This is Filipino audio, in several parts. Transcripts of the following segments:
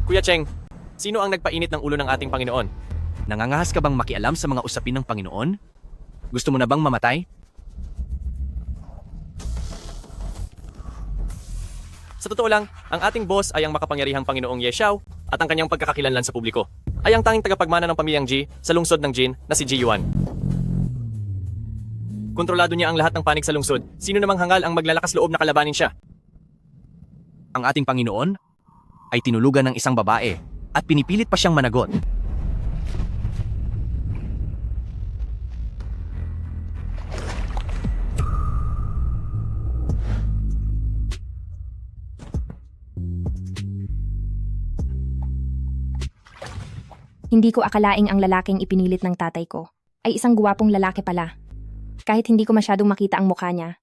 Kuya Cheng, sino ang nagpainit ng ulo ng ating Panginoon? Nangangahas ka bang makialam sa mga usapin ng Panginoon? Gusto mo na bang mamatay? Sa totoo lang, ang ating boss ay ang makapangyarihang Panginoong Yeshao at ang kanyang pagkakakilanlan sa publiko ay ang tanging tagapagmana ng pamilyang G sa lungsod ng Jin na si Ji Yuan. Kontrolado niya ang lahat ng panig sa lungsod. Sino namang hangal ang maglalakas loob na kalabanin siya? Ang ating Panginoon ay tinulugan ng isang babae at pinipilit pa siyang managot. Hindi ko akalaing ang lalaking ipinilit ng tatay ko ay isang guwapong lalaki pala. Kahit hindi ko masyadong makita ang mukha niya,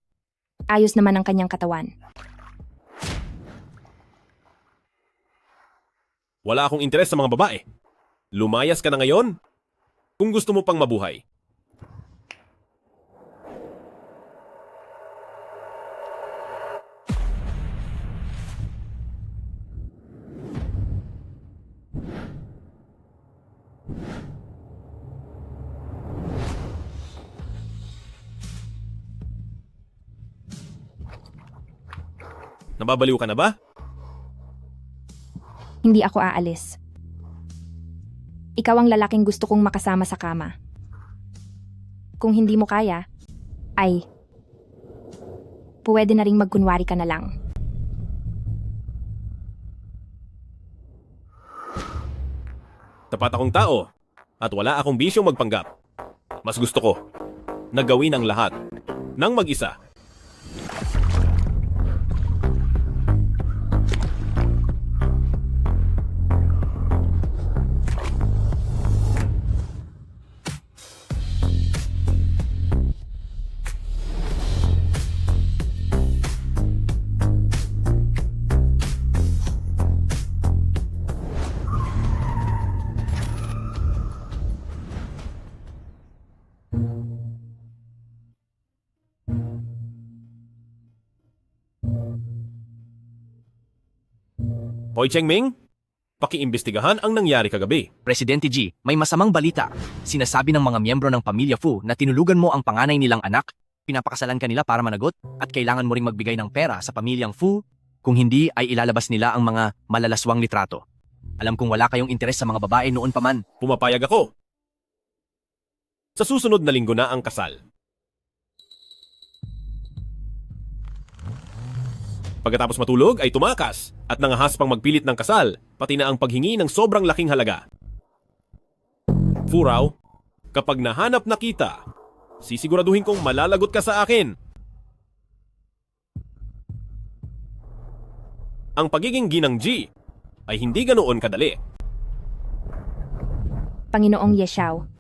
ayos naman ang kanyang katawan. Wala akong interes sa mga babae. Lumayas ka na ngayon kung gusto mo pang mabuhay. Nababaliw ka na ba? Hindi ako aalis. Ikaw ang lalaking gusto kong makasama sa kama. Kung hindi mo kaya, ay pwede na ring magkunwari ka na lang. Tapat akong tao at wala akong bisyong magpanggap. Mas gusto ko na gawin ang lahat ng mag-isa. Hoy Chengming, pakiimbestigahan ang nangyari kagabi. Presidente G, may masamang balita. Sinasabi ng mga miyembro ng pamilya Fu na tinulugan mo ang panganay nilang anak, pinapakasalan ka nila para managot, at kailangan mo ring magbigay ng pera sa pamilyang Fu. Kung hindi, ay ilalabas nila ang mga malalaswang litrato. Alam kong wala kayong interes sa mga babae noon pa man. Pumapayag ako. Sa susunod na linggo na ang kasal. Pagkatapos matulog ay tumakas at nangahas pang magpilit ng kasal, pati na ang paghingi ng sobrang laking halaga. Furaw, kapag nahanap na kita, sisiguraduhin kong malalagot ka sa akin. Ang pagiging ginang G ay hindi ganoon kadali. Panginoong Yeshao,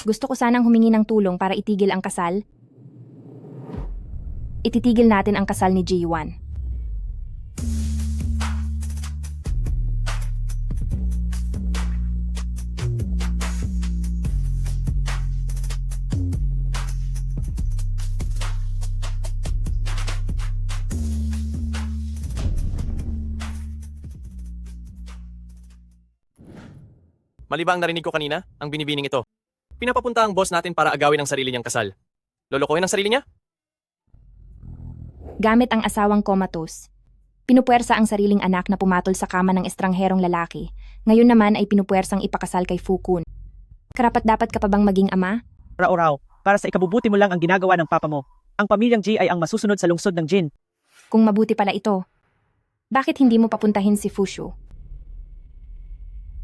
gusto ko sanang humingi ng tulong para itigil ang kasal. Ititigil natin ang kasal ni Ji Yuan. Mali ba ang narinig ko kanina, ang binibining ito? Pinapapunta ang boss natin para agawin ang sarili niyang kasal. Lolokohin ang sarili niya? Gamit ang asawang comatose, pinupuwersa ang sariling anak na pumatol sa kama ng estrangherong lalaki. Ngayon naman ay pinupuwersang ipakasal kay Fu Kun. Karapat-dapat ka pa bang maging ama? Raw-raw, para sa ikabubuti mo lang ang ginagawa ng papa mo. Ang pamilyang G ay ang masusunod sa lungsod ng Jin. Kung mabuti pala ito, bakit hindi mo papuntahin si Fushu?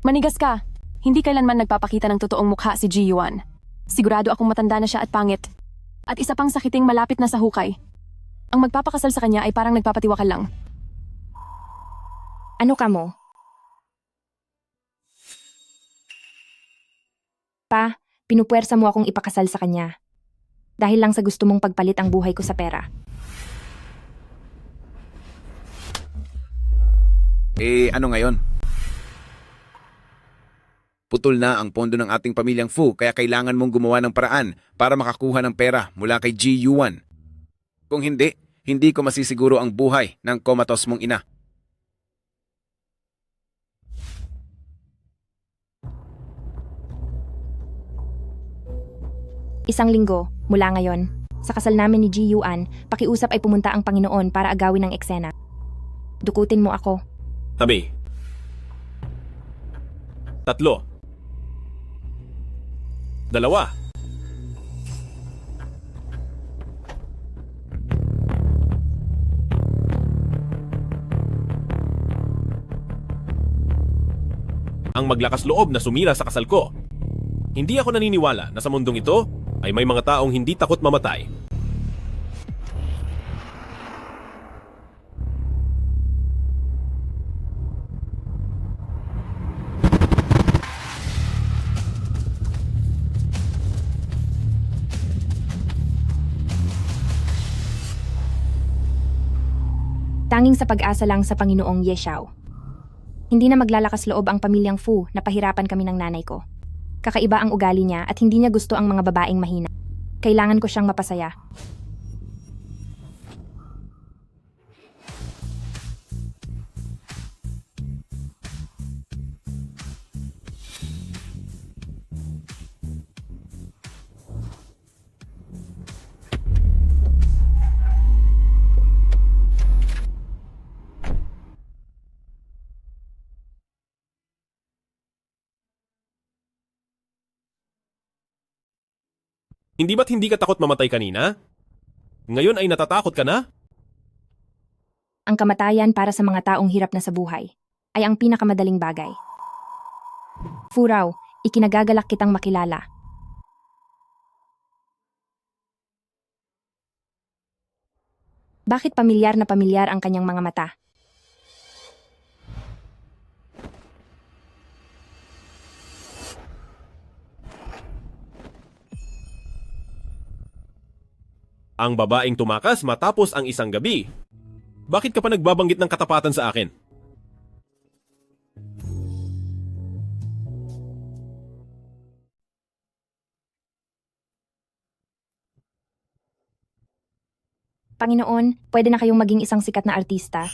Manigas ka. Hindi kailanman nagpapakita ng totoong mukha si Ji Yuan. Sigurado akong matanda na siya at pangit. At isa pang sakiting malapit na sa hukay. Ang magpapakasal sa kanya ay parang nagpapatiwakal lang. Ano ka mo? Pa, pinupuwersa mo akong ipakasal sa kanya. Dahil lang sa gusto mong pagpalit ang buhay ko sa pera. Ano ngayon? Putol na ang pondo ng ating pamilyang Fu kaya kailangan mong gumawa ng paraan para makakuha ng pera mula kay Ji Yuan. Kung hindi, hindi ko masisiguro ang buhay ng komatos mong ina. Isang linggo, mula ngayon, sa kasal namin ni Ji Yuan, pakiusap ay pumunta ang Panginoon para agawin ang eksena. Dukutin mo ako. Tabi. 3. 2. Ang maglakas loob na sumira sa kasal ko. Hindi ako naniniwala na sa mundong ito ay may mga taong hindi takot mamatay. Tanging sa pag-asa lang sa Panginoong Yeshao. Hindi na maglalakas loob ang pamilyang Fu na pahirapan kami ng nanay ko. Kakaiba ang ugali niya at hindi niya gusto ang mga babaeng mahina. Kailangan ko siyang mapasaya. Hindi ba't hindi ka takot mamatay kanina? Ngayon ay natatakot ka na? Ang kamatayan para sa mga taong hirap na sa buhay ay ang pinakamadaling bagay. Fu raw, ikinagagalak kitang makilala. Bakit pamilyar na pamilyar ang kanyang mga mata? Ang babaeng tumakas matapos ang isang gabi. Bakit ka pa nagbabanggit ng katapatan sa akin? Panginoon, pwede na kayong maging isang sikat na artista.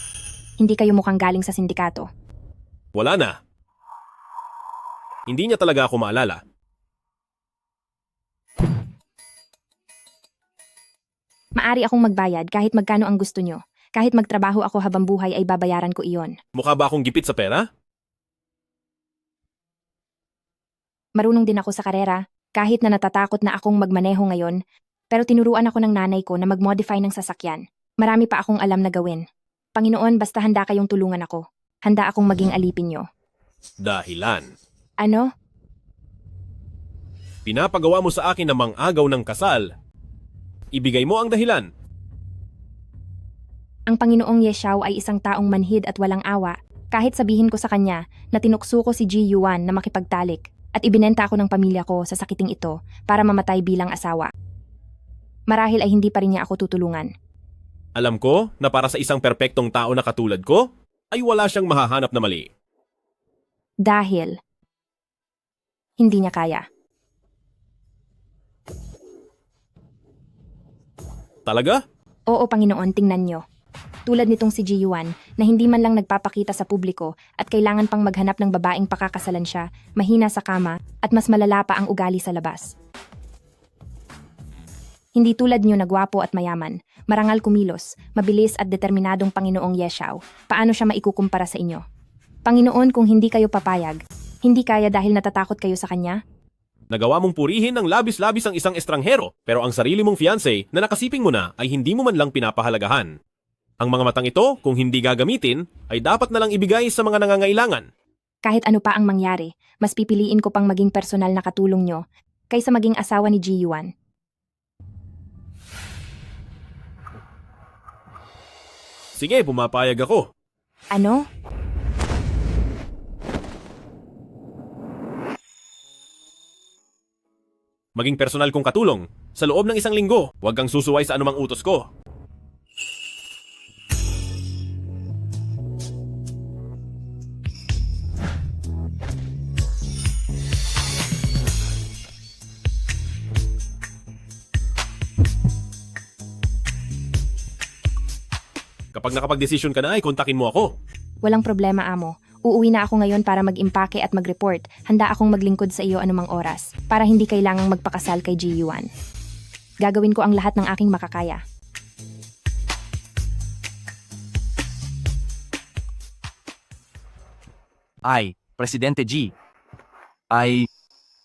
Hindi kayo mukhang galing sa sindikato. Wala na. Hindi niya talaga ako maalala. Maari akong magbayad kahit magkano ang gusto nyo. Kahit magtrabaho ako habang buhay ay babayaran ko iyon. Mukha ba akong gipit sa pera? Marunong din ako sa karera, kahit na natatakot na akong magmaneho ngayon, pero tinuruan ako ng nanay ko na mag-modify ng sasakyan. Marami pa akong alam na gawin. Panginoon, basta handa kayong tulungan ako. Handa akong maging alipin nyo. Dahilan. Ano? Pinapagawa mo sa akin na mang-agaw ng kasal. Ibigay mo ang dahilan. Ang Panginoong Yeshao ay isang taong manhid at walang awa, kahit sabihin ko sa kanya na tinukso ko si Ji Yuan na makipagtalik at ibinenta ako ng pamilya ko sa sakiting ito para mamatay bilang asawa. Marahil ay hindi pa rin niya ako tutulungan. Alam ko na para sa isang perpektong tao na katulad ko, ay wala siyang mahahanap na mali. Dahil hindi niya kaya. Talaga? Oo, Panginoon, tingnan nyo. Tulad nitong si Ji Yuan na hindi man lang nagpapakita sa publiko at kailangan pang maghanap ng babaeng pakakasalan siya, mahina sa kama at mas malala pa ang ugali sa labas. Hindi tulad nyo na gwapo at mayaman, marangal kumilos, mabilis at determinadong Panginoong Yeshao. Paano siya maikukumpara sa inyo? Panginoon, kung hindi kayo papayag, hindi kaya dahil natatakot kayo sa kanya? Nagawa mong purihin ng labis-labis ang isang estranghero, pero ang sarili mong fiancé na nakasiping mo na ay hindi mo man lang pinapahalagahan. Ang mga matang ito, kung hindi gagamitin, ay dapat na lang ibigay sa mga nangangailangan. Kahit ano pa ang mangyari, mas pipiliin ko pang maging personal na katulong nyo kaysa maging asawa ni Ji Yuan. Sige, pumapayag ako. Ano? Maging personal kong katulong. Sa loob ng isang linggo, huwag kang susuway sa anumang utos ko. Kapag nakapag-desisyon ka na ay kontakin mo ako. Walang problema, amo. Uuwi na ako ngayon para mag-impake at mag-report. Handa akong maglingkod sa iyo anumang oras para hindi kailangang magpakasal kay Ji Yuan. Gagawin ko ang lahat ng aking makakaya. Presidente G.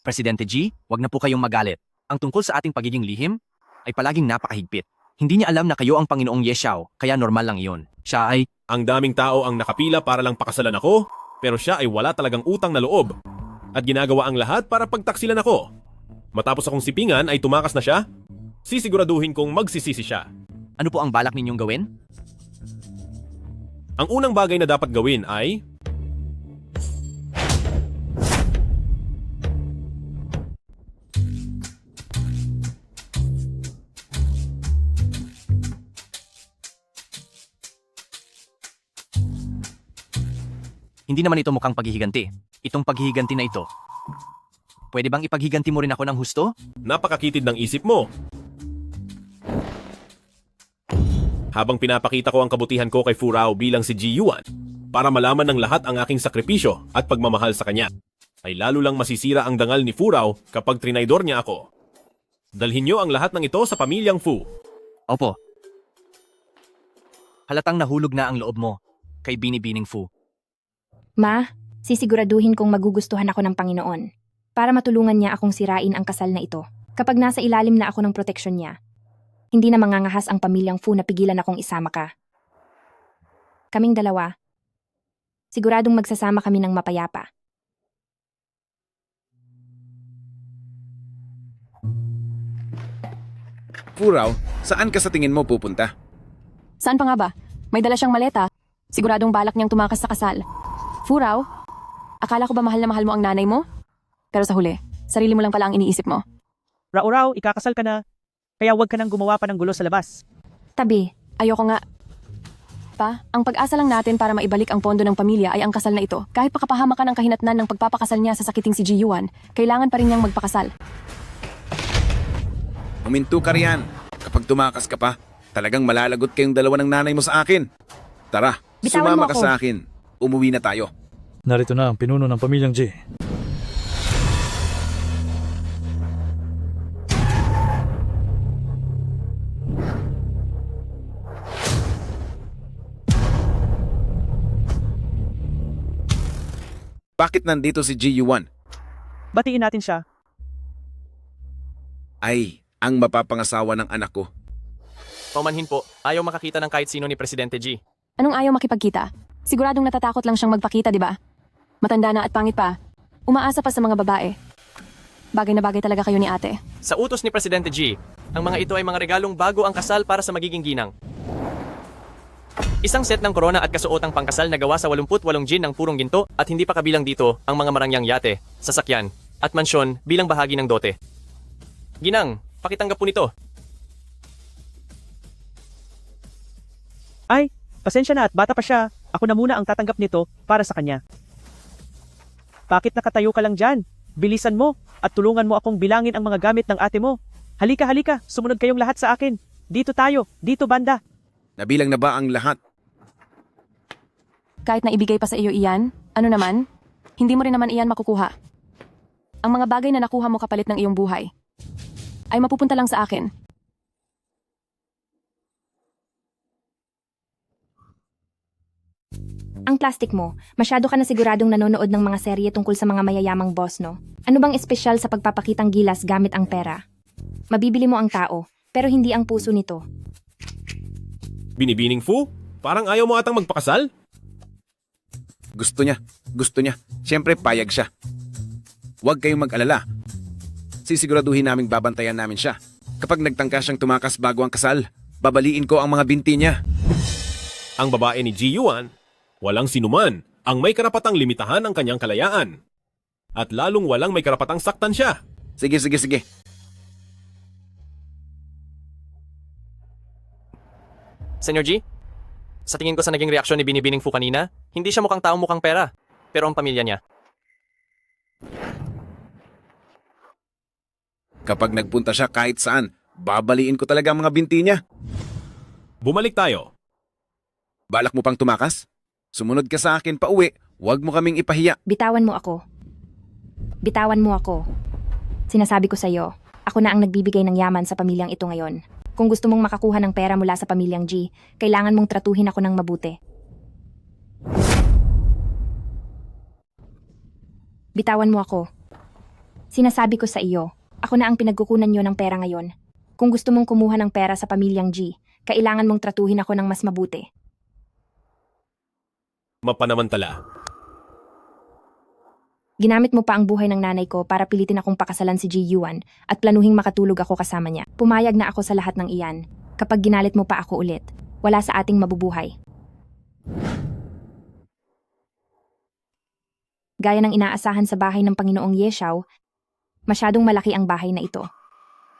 Presidente G, wag na po kayong magalit. Ang tungkol sa ating pagiging lihim ay palaging napakahigpit. Hindi niya alam na kayo ang Panginoong Ye Xiao, kaya normal lang iyon. Siya ay, Ang daming tao ang nakapila para lang pakasalan ako, pero siya ay wala talagang utang na loob. At ginagawa ang lahat para pagtaksilan ako. Matapos akong sipingan ay tumakas na siya. Sisiguraduhin kong magsisisi siya. ano po ang balak ninyong gawin? Ang unang bagay na dapat gawin ay... Hindi naman ito mukhang paghihiganti. Itong paghihiganti na ito. Pwede bang ipaghiganti mo rin ako ng husto? Napakakitid ng isip mo. Habang pinapakita ko ang kabutihan ko kay Fu Rao bilang si Ji Yuan, para malaman ng lahat ang aking sakripisyo at pagmamahal sa kanya, ay lalo lang masisira ang dangal ni Fu Rao kapag trinaydor niya ako. Dalhin niyo ang lahat ng ito sa pamilyang Fu. Opo. Halatang nahulog na ang loob mo kay Binibining Fu. Ma, sisiguraduhin kong magugustuhan ako ng Panginoon para matulungan niya akong sirain ang kasal na ito kapag nasa ilalim na ako ng proteksyon niya. Hindi na mangangahas ang pamilyang Fu na pigilan akong isama ka. Kaming dalawa, siguradong magsasama kami ng mapayapa. Fu Rao, saan ka sa tingin mo pupunta? Saan pa nga ba? May dala siyang maleta. Siguradong balak niyang tumakas sa kasal. Fu Rao, akala ko ba mahal na mahal mo ang nanay mo? Pero sa huli, sarili mo lang pala ang iniisip mo. Rao, ikakasal ka na. Kaya huwag ka nang gumawa pa ng gulo sa labas. Tabi, Ayoko nga. Pa, ang pag-asa lang natin para maibalik ang pondo ng pamilya ay ang kasal na ito. Kahit pakapahama ka ng kahinatnan ng pagpapakasal niya sa sakiting si Ji Yuan, kailangan pa rin niyang magpakasal. Huminto ka riyan. Kapag tumakas ka pa, talagang malalagot kayong dalawa ng nanay mo sa akin. Tara, Bitawan mo sumama ka ako. sa akin. Umuwi na tayo. Narito na ang pinuno ng pamilyang G. Bakit nandito si Ji Yuan? Batiin natin siya. Ay, ang mapapangasawa ng anak ko. Paumanhin po, ayaw makakita ng kahit sino ni Presidente G. Anong ayaw makipagkita? Siguradong natatakot lang siyang magpakita, di ba? Matanda na at pangit pa. Umaasa pa sa mga babae. Bagay na bagay talaga kayo ni ate. Sa utos ni Presidente G, ang mga ito ay mga regalong bago ang kasal para sa magiging ginang. Isang set ng korona at kasuotang pangkasal na gawa sa 88 gin ng purong ginto at hindi pa kabilang dito ang mga marangyang yate, sasakyan, at mansyon bilang bahagi ng dote. Ginang, pakitanggap po nito. Ay, pasensya na at bata pa siya. Ako na muna ang tatanggap nito para sa kanya. Bakit nakatayo ka lang dyan? Bilisan mo at tulungan mo akong bilangin ang mga gamit ng ate mo. Halika, halika, sumunod kayong lahat sa akin. Dito tayo, dito banda. Nabilang na ba ang lahat? Kahit na ibigay pa sa iyo iyan, ano naman? Hindi mo rin naman iyan makukuha. Ang mga bagay na nakuha mo kapalit ng iyong buhay ay mapupunta lang sa akin. ang plastic mo, masyado ka na siguradong nanonood ng mga serye tungkol sa mga mayayamang boss, no? Ano bang espesyal sa pagpapakitang gilas gamit ang pera? Mabibili mo ang tao, pero hindi ang puso nito. Binibining Fu? Parang ayaw mo atang magpakasal? Gusto niya. Siyempre payag siya. Huwag kayong mag-alala. Sisiguraduhin naming babantayan namin siya. Kapag nagtangka siyang tumakas bago ang kasal, babaliin ko ang mga binti niya. Ang babae ni Ji Yuan, walang sinuman ang may karapatang limitahan ang kanyang kalayaan. At lalong walang may karapatang saktan siya. Sige. Senyor G, sa tingin ko sa naging reaksyon ni Binibining Fu kanina, hindi siya mukhang taong mukhang pera, pero ang pamilya niya. Kapag nagpunta siya kahit saan, babaliin ko talaga ang mga binti niya. Bumalik tayo. Balak mo pang tumakas? Sumunod ka sa akin pa uwi. Huwag mo kaming ipahiya. Bitawan mo ako. Bitawan mo ako. Sinasabi ko sa'yo, ako na ang nagbibigay ng yaman sa pamilyang ito ngayon. Kung gusto mong makakuha ng pera mula sa pamilyang G, kailangan mong tratuhin ako ng mabuti. Bitawan mo ako. Sinasabi ko sa iyo, ako na ang pinagkukunan niyo ng pera ngayon. Kung gusto mong kumuha ng pera sa pamilyang G, kailangan mong tratuhin ako ng mas mabuti. Mapanamantala. Ginamit mo pa ang buhay ng nanay ko para pilitin akong pakasalan si Ji Yuan at planuhing makatulog ako kasama niya. Pumayag na ako sa lahat ng iyan. Kapag ginalit mo pa ako ulit, wala sa ating mabubuhay. Gaya ng inaasahan sa bahay ng Panginoong Yeshao, masyadong malaki ang bahay na ito.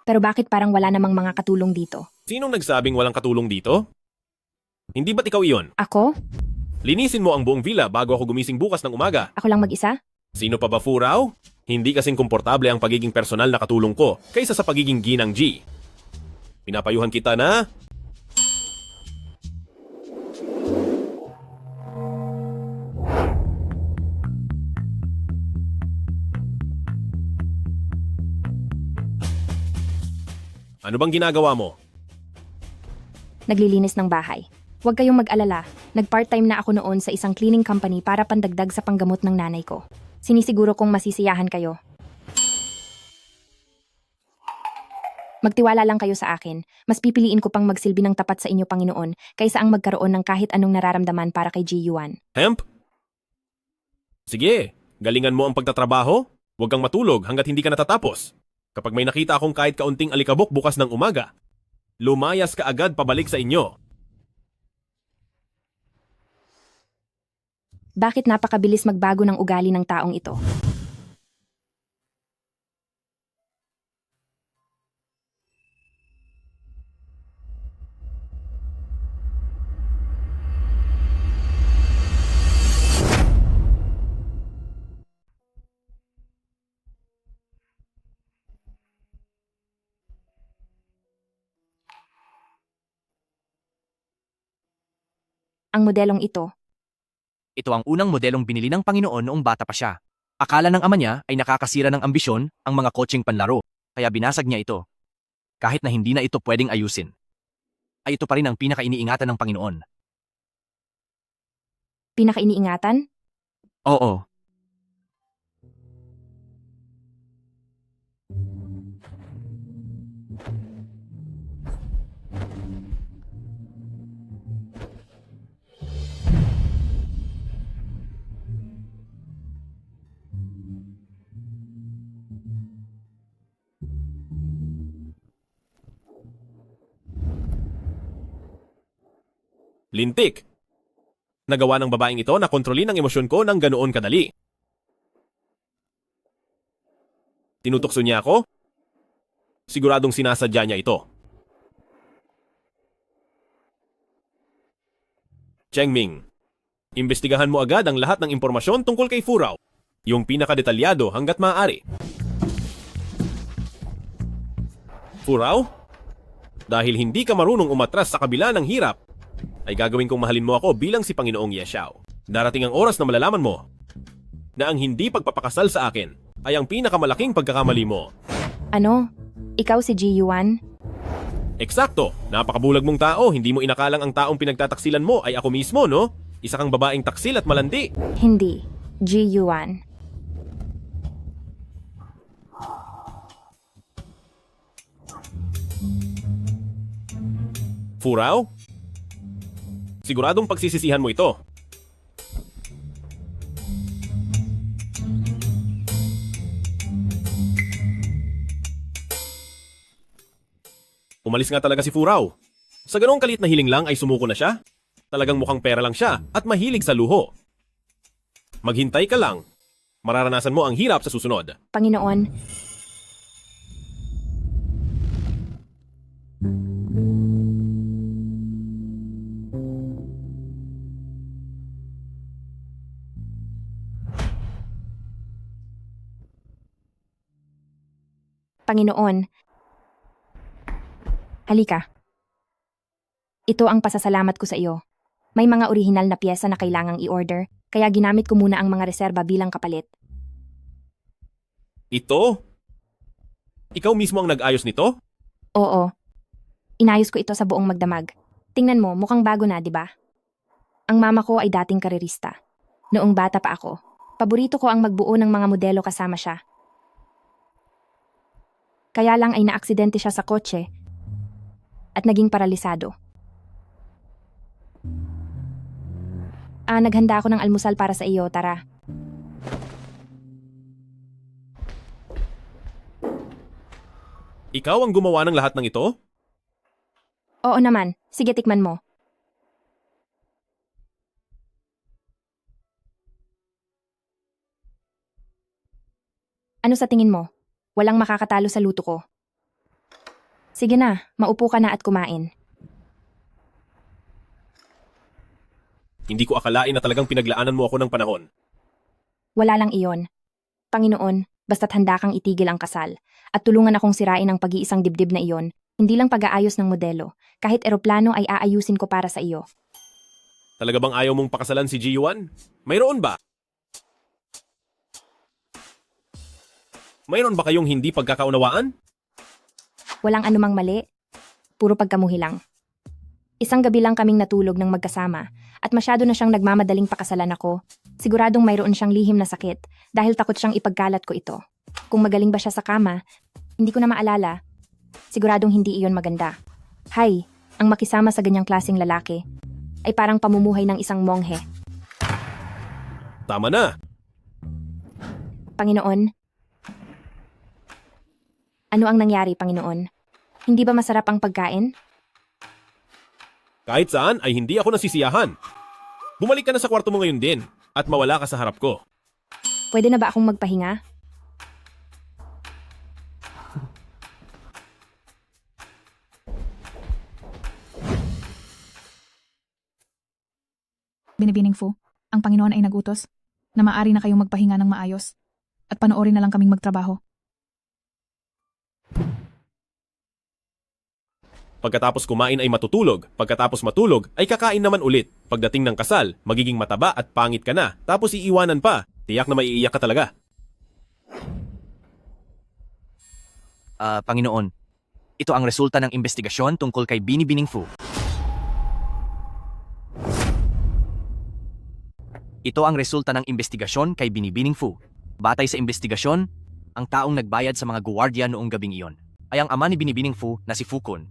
Pero bakit parang wala namang mga katulong dito? Sinong nagsabing walang katulong dito? Hindi ba't ikaw iyon? Ako? Linisin mo ang buong villa bago ako gumising bukas ng umaga. Ako lang mag-isa? Sino pa ba, Furao? Hindi kasing komportable ang pagiging personal na katulong ko kaysa sa pagiging ginang G. Pinapayuhan kita na... Ano bang ginagawa mo? Naglilinis ng bahay. Huwag kayong mag-alala, nag-part-time na ako noon sa isang cleaning company para pandagdag sa panggamot ng nanay ko. Sinisiguro kong masisiyahan kayo. Magtiwala lang kayo sa akin. Mas pipiliin ko pang magsilbi ng tapat sa inyo, Panginoon, kaysa ang magkaroon ng kahit anong nararamdaman para kay Ji Yuan. Hemp? Sige, galingan mo ang pagtatrabaho. Huwag kang matulog hanggat hindi ka natatapos. Kapag may nakita akong kahit kaunting alikabok bukas ng umaga, lumayas ka agad pabalik sa inyo. Bakit napakabilis magbago ng ugali ng taong ito? Ang modelong ito, Ito ang unang modelong binili ng Panginoon noong bata pa siya. Akala ng ama niya ay nakakasira ng ambisyon ang mga kotseng panlaro, kaya binasag niya ito. Kahit na hindi na ito pwedeng ayusin, ay ito pa rin ang pinakainiingatan ng Panginoon. pinakainiingatan? Oo, Lintik! Nagawa ng babaeng ito na kontrolin ang emosyon ko ng ganoon kadali. Tinutukso niya ako? Siguradong sinasadya niya ito. Chengming, imbestigahan mo agad ang lahat ng impormasyon tungkol kay Furao. Yung pinakadetalyado hanggat maaari. Furao? Dahil hindi ka marunong umatras sa kabila ng hirap, ay gagawin kong mahalin mo ako bilang si Panginoong Yeshao. Darating ang oras na malalaman mo na ang hindi pagpapakasal sa akin ay ang pinakamalaking pagkakamali mo. Ano? Ikaw si Ji Yuan? Eksakto! Napakabulag mong tao, hindi mo inakalang ang taong pinagtataksilan mo ay ako mismo, no? Isa kang babaeng taksil at malandi. Hindi. Ji Yuan. Furao? Siguradong pagsisisihan mo ito. Umalis nga talaga si Furao. Sa ganong kalit na hiling lang ay sumuko na siya. Talagang mukhang pera lang siya at mahilig sa luho. Maghintay ka lang. Mararanasan mo ang hirap sa susunod. Panginoon, Panginoon, halika. Ito ang pasasalamat ko sa iyo. May mga orihinal na piyesa na kailangang i-order, kaya ginamit ko muna ang mga reserba bilang kapalit. Ito? Ikaw mismo ang nag-ayos nito? Oo. Inayos ko ito sa buong magdamag. Tingnan mo, mukhang bago na, di ba? Ang mama ko ay dating karerista. Noong bata pa ako, paborito ko ang magbuo ng mga modelo kasama siya. Kaya lang ay naaksidente siya sa kotse at naging paralisado. Naghanda ako ng almusal para sa iyo, tara. Ikaw ang gumawa ng lahat ng ito? Oo naman, sige tikman mo. Ano sa tingin mo? Walang makakatalo sa luto ko. Sige na, maupo ka na at kumain. Hindi ko akalain na talagang pinaglaanan mo ako ng panahon. Wala lang iyon. Panginoon, basta't handa kang itigil ang kasal at tulungan akong sirain ang pag-iisang dibdib na iyon, hindi lang pag-aayos ng modelo, kahit eroplano ay aayusin ko para sa iyo. Talaga bang ayaw mong pakasalan si Ji-Yuan? Mayroon ba? Mayroon ba kayong hindi pagkakaunawaan? Walang anumang mali, puro pagkamuhi lang. Isang gabi lang kaming natulog ng magkasama at masyado na siyang nagmamadaling pakasalan ako. Siguradong mayroon siyang lihim na sakit dahil takot siyang ipagkalat ko ito. Kung magaling ba siya sa kama, hindi ko na maalala. Siguradong hindi iyon maganda. Hay, ang makisama sa ganyang klaseng lalaki ay parang pamumuhay ng isang monghe. Tama na. Panginoon, ano ang nangyari, Panginoon? Hindi ba masarap ang pagkain? Kahit saan ay hindi ako nasisiyahan. Bumalik ka na sa kwarto mo ngayon din at mawala ka sa harap ko. Pwede na ba akong magpahinga? Binibining Fu, ang Panginoon ay nagutos na maaari na kayong magpahinga ng maayos at panoorin na lang kaming magtrabaho. Pagkatapos kumain ay matutulog. Pagkatapos matulog ay kakain naman ulit. Pagdating ng kasal, magiging mataba at pangit ka na. Tapos iiwanan pa. Tiyak na maiiyak ka talaga. Panginoon, ito ang resulta ng investigasyon tungkol kay Binibining Fu. Ito ang resulta ng investigasyon kay Binibining Fu. Batay sa investigasyon, ang taong nagbayad sa mga guwardiya noong gabing iyon ay ang ama ni Binibining Fu na si Fukun.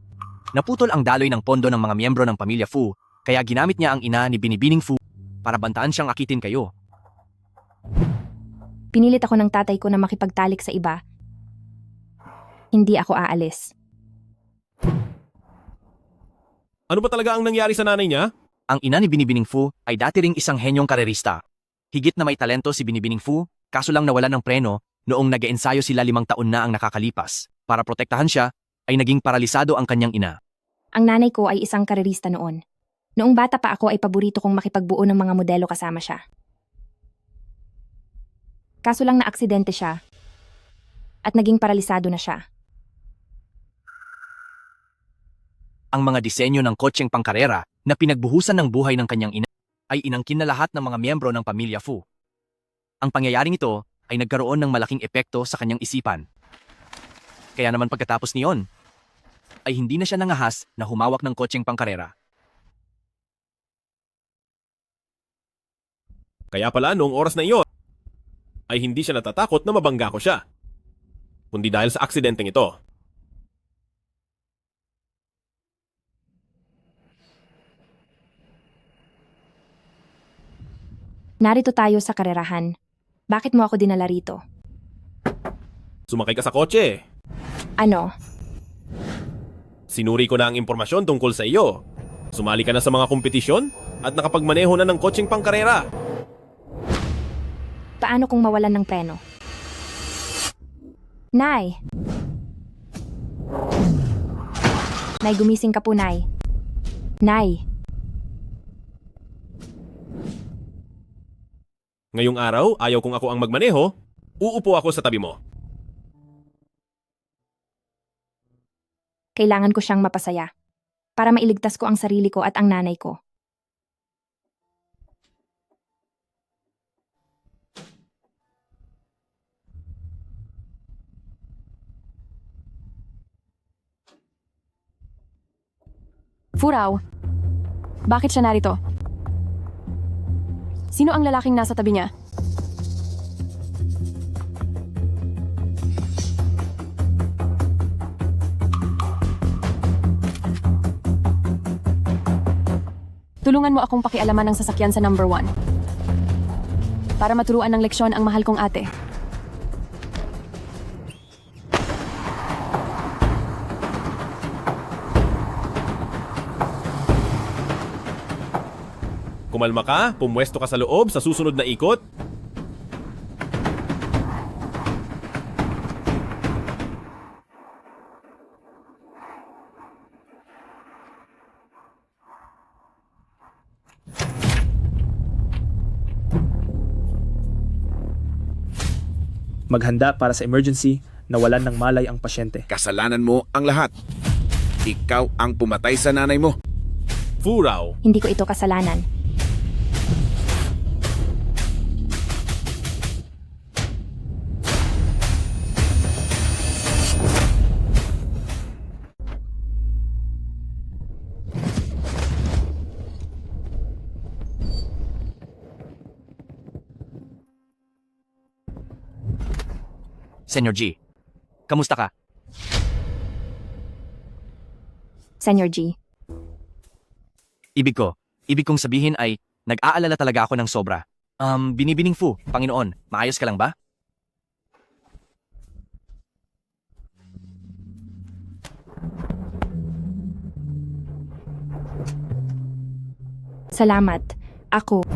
Naputol ang daloy ng pondo ng mga miyembro ng pamilya Fu, kaya ginamit niya ang ina ni Binibining Fu para bantaan siyang akitin kayo. Pinilit ako ng tatay ko na makipagtalik sa iba. Hindi ako aalis. Ano ba talaga ang nangyari sa nanay niya? Ang ina ni Binibining Fu ay dati ring isang henyong karerista. Higit na may talento si Binibining Fu, kaso lang nawalan ng preno noong nag-eensayo sila 5 taon na ang nakakalipas. Para protektahan siya, ay naging paralisado ang kanyang ina. Ang nanay ko ay isang karerista noon. Noong bata pa ako ay paborito kong makipagbuo ng mga modelo kasama siya. Kaso lang na-aksidente siya at naging paralisado na siya. Ang mga disenyo ng kotseng pangkarera na pinagbuhusan ng buhay ng kanyang ina ay inangkin na lahat ng mga miyembro ng pamilya Fu. Ang pangyayaring ito ay nagkaroon ng malaking epekto sa kanyang isipan. Kaya naman pagkatapos niyon, ay hindi na siya nangahas na humawak ng kotseng pangkarera. Kaya pala noong oras na iyon, ay hindi siya natatakot na mabangga ko siya. Kundi dahil sa aksidenteng ito. Narito tayo sa karerahan. Bakit mo ako dinala rito? Sumakay ka sa kotse. Ano? Sinuri ko na ang impormasyon tungkol sa iyo. Sumali ka na sa mga kompetisyon at nakapagmaneho na ng kotseng pangkarera. Paano kung mawalan ng preno? Nay! Nay, gumising ka po, Nay. Nay! Ngayong araw, ayaw kung ako ang magmaneho, uupo ako sa tabi mo. Kailangan ko siyang mapasaya para mailigtas ko ang sarili ko at ang nanay ko. Furaw, bakit siya narito? Sino ang lalaking nasa tabi niya? Tulungan mo akong pakialaman ng sasakyan sa number 1. Para maturuan ng leksyon ang mahal kong ate. Kumalma ka, pumwesto ka sa loob sa susunod na ikot. Maghanda para sa emergency, nawalan ng malay ang pasyente. Kasalanan mo ang lahat. Ikaw ang pumatay sa nanay mo. Furaw, Hindi ko ito kasalanan. Senyor G, kamusta ka? Senyor G, Ibig kong sabihin ay, nag-aalala talaga ako ng sobra. Binibining Fu, Panginoon, maayos ka lang ba? salamat. Ako.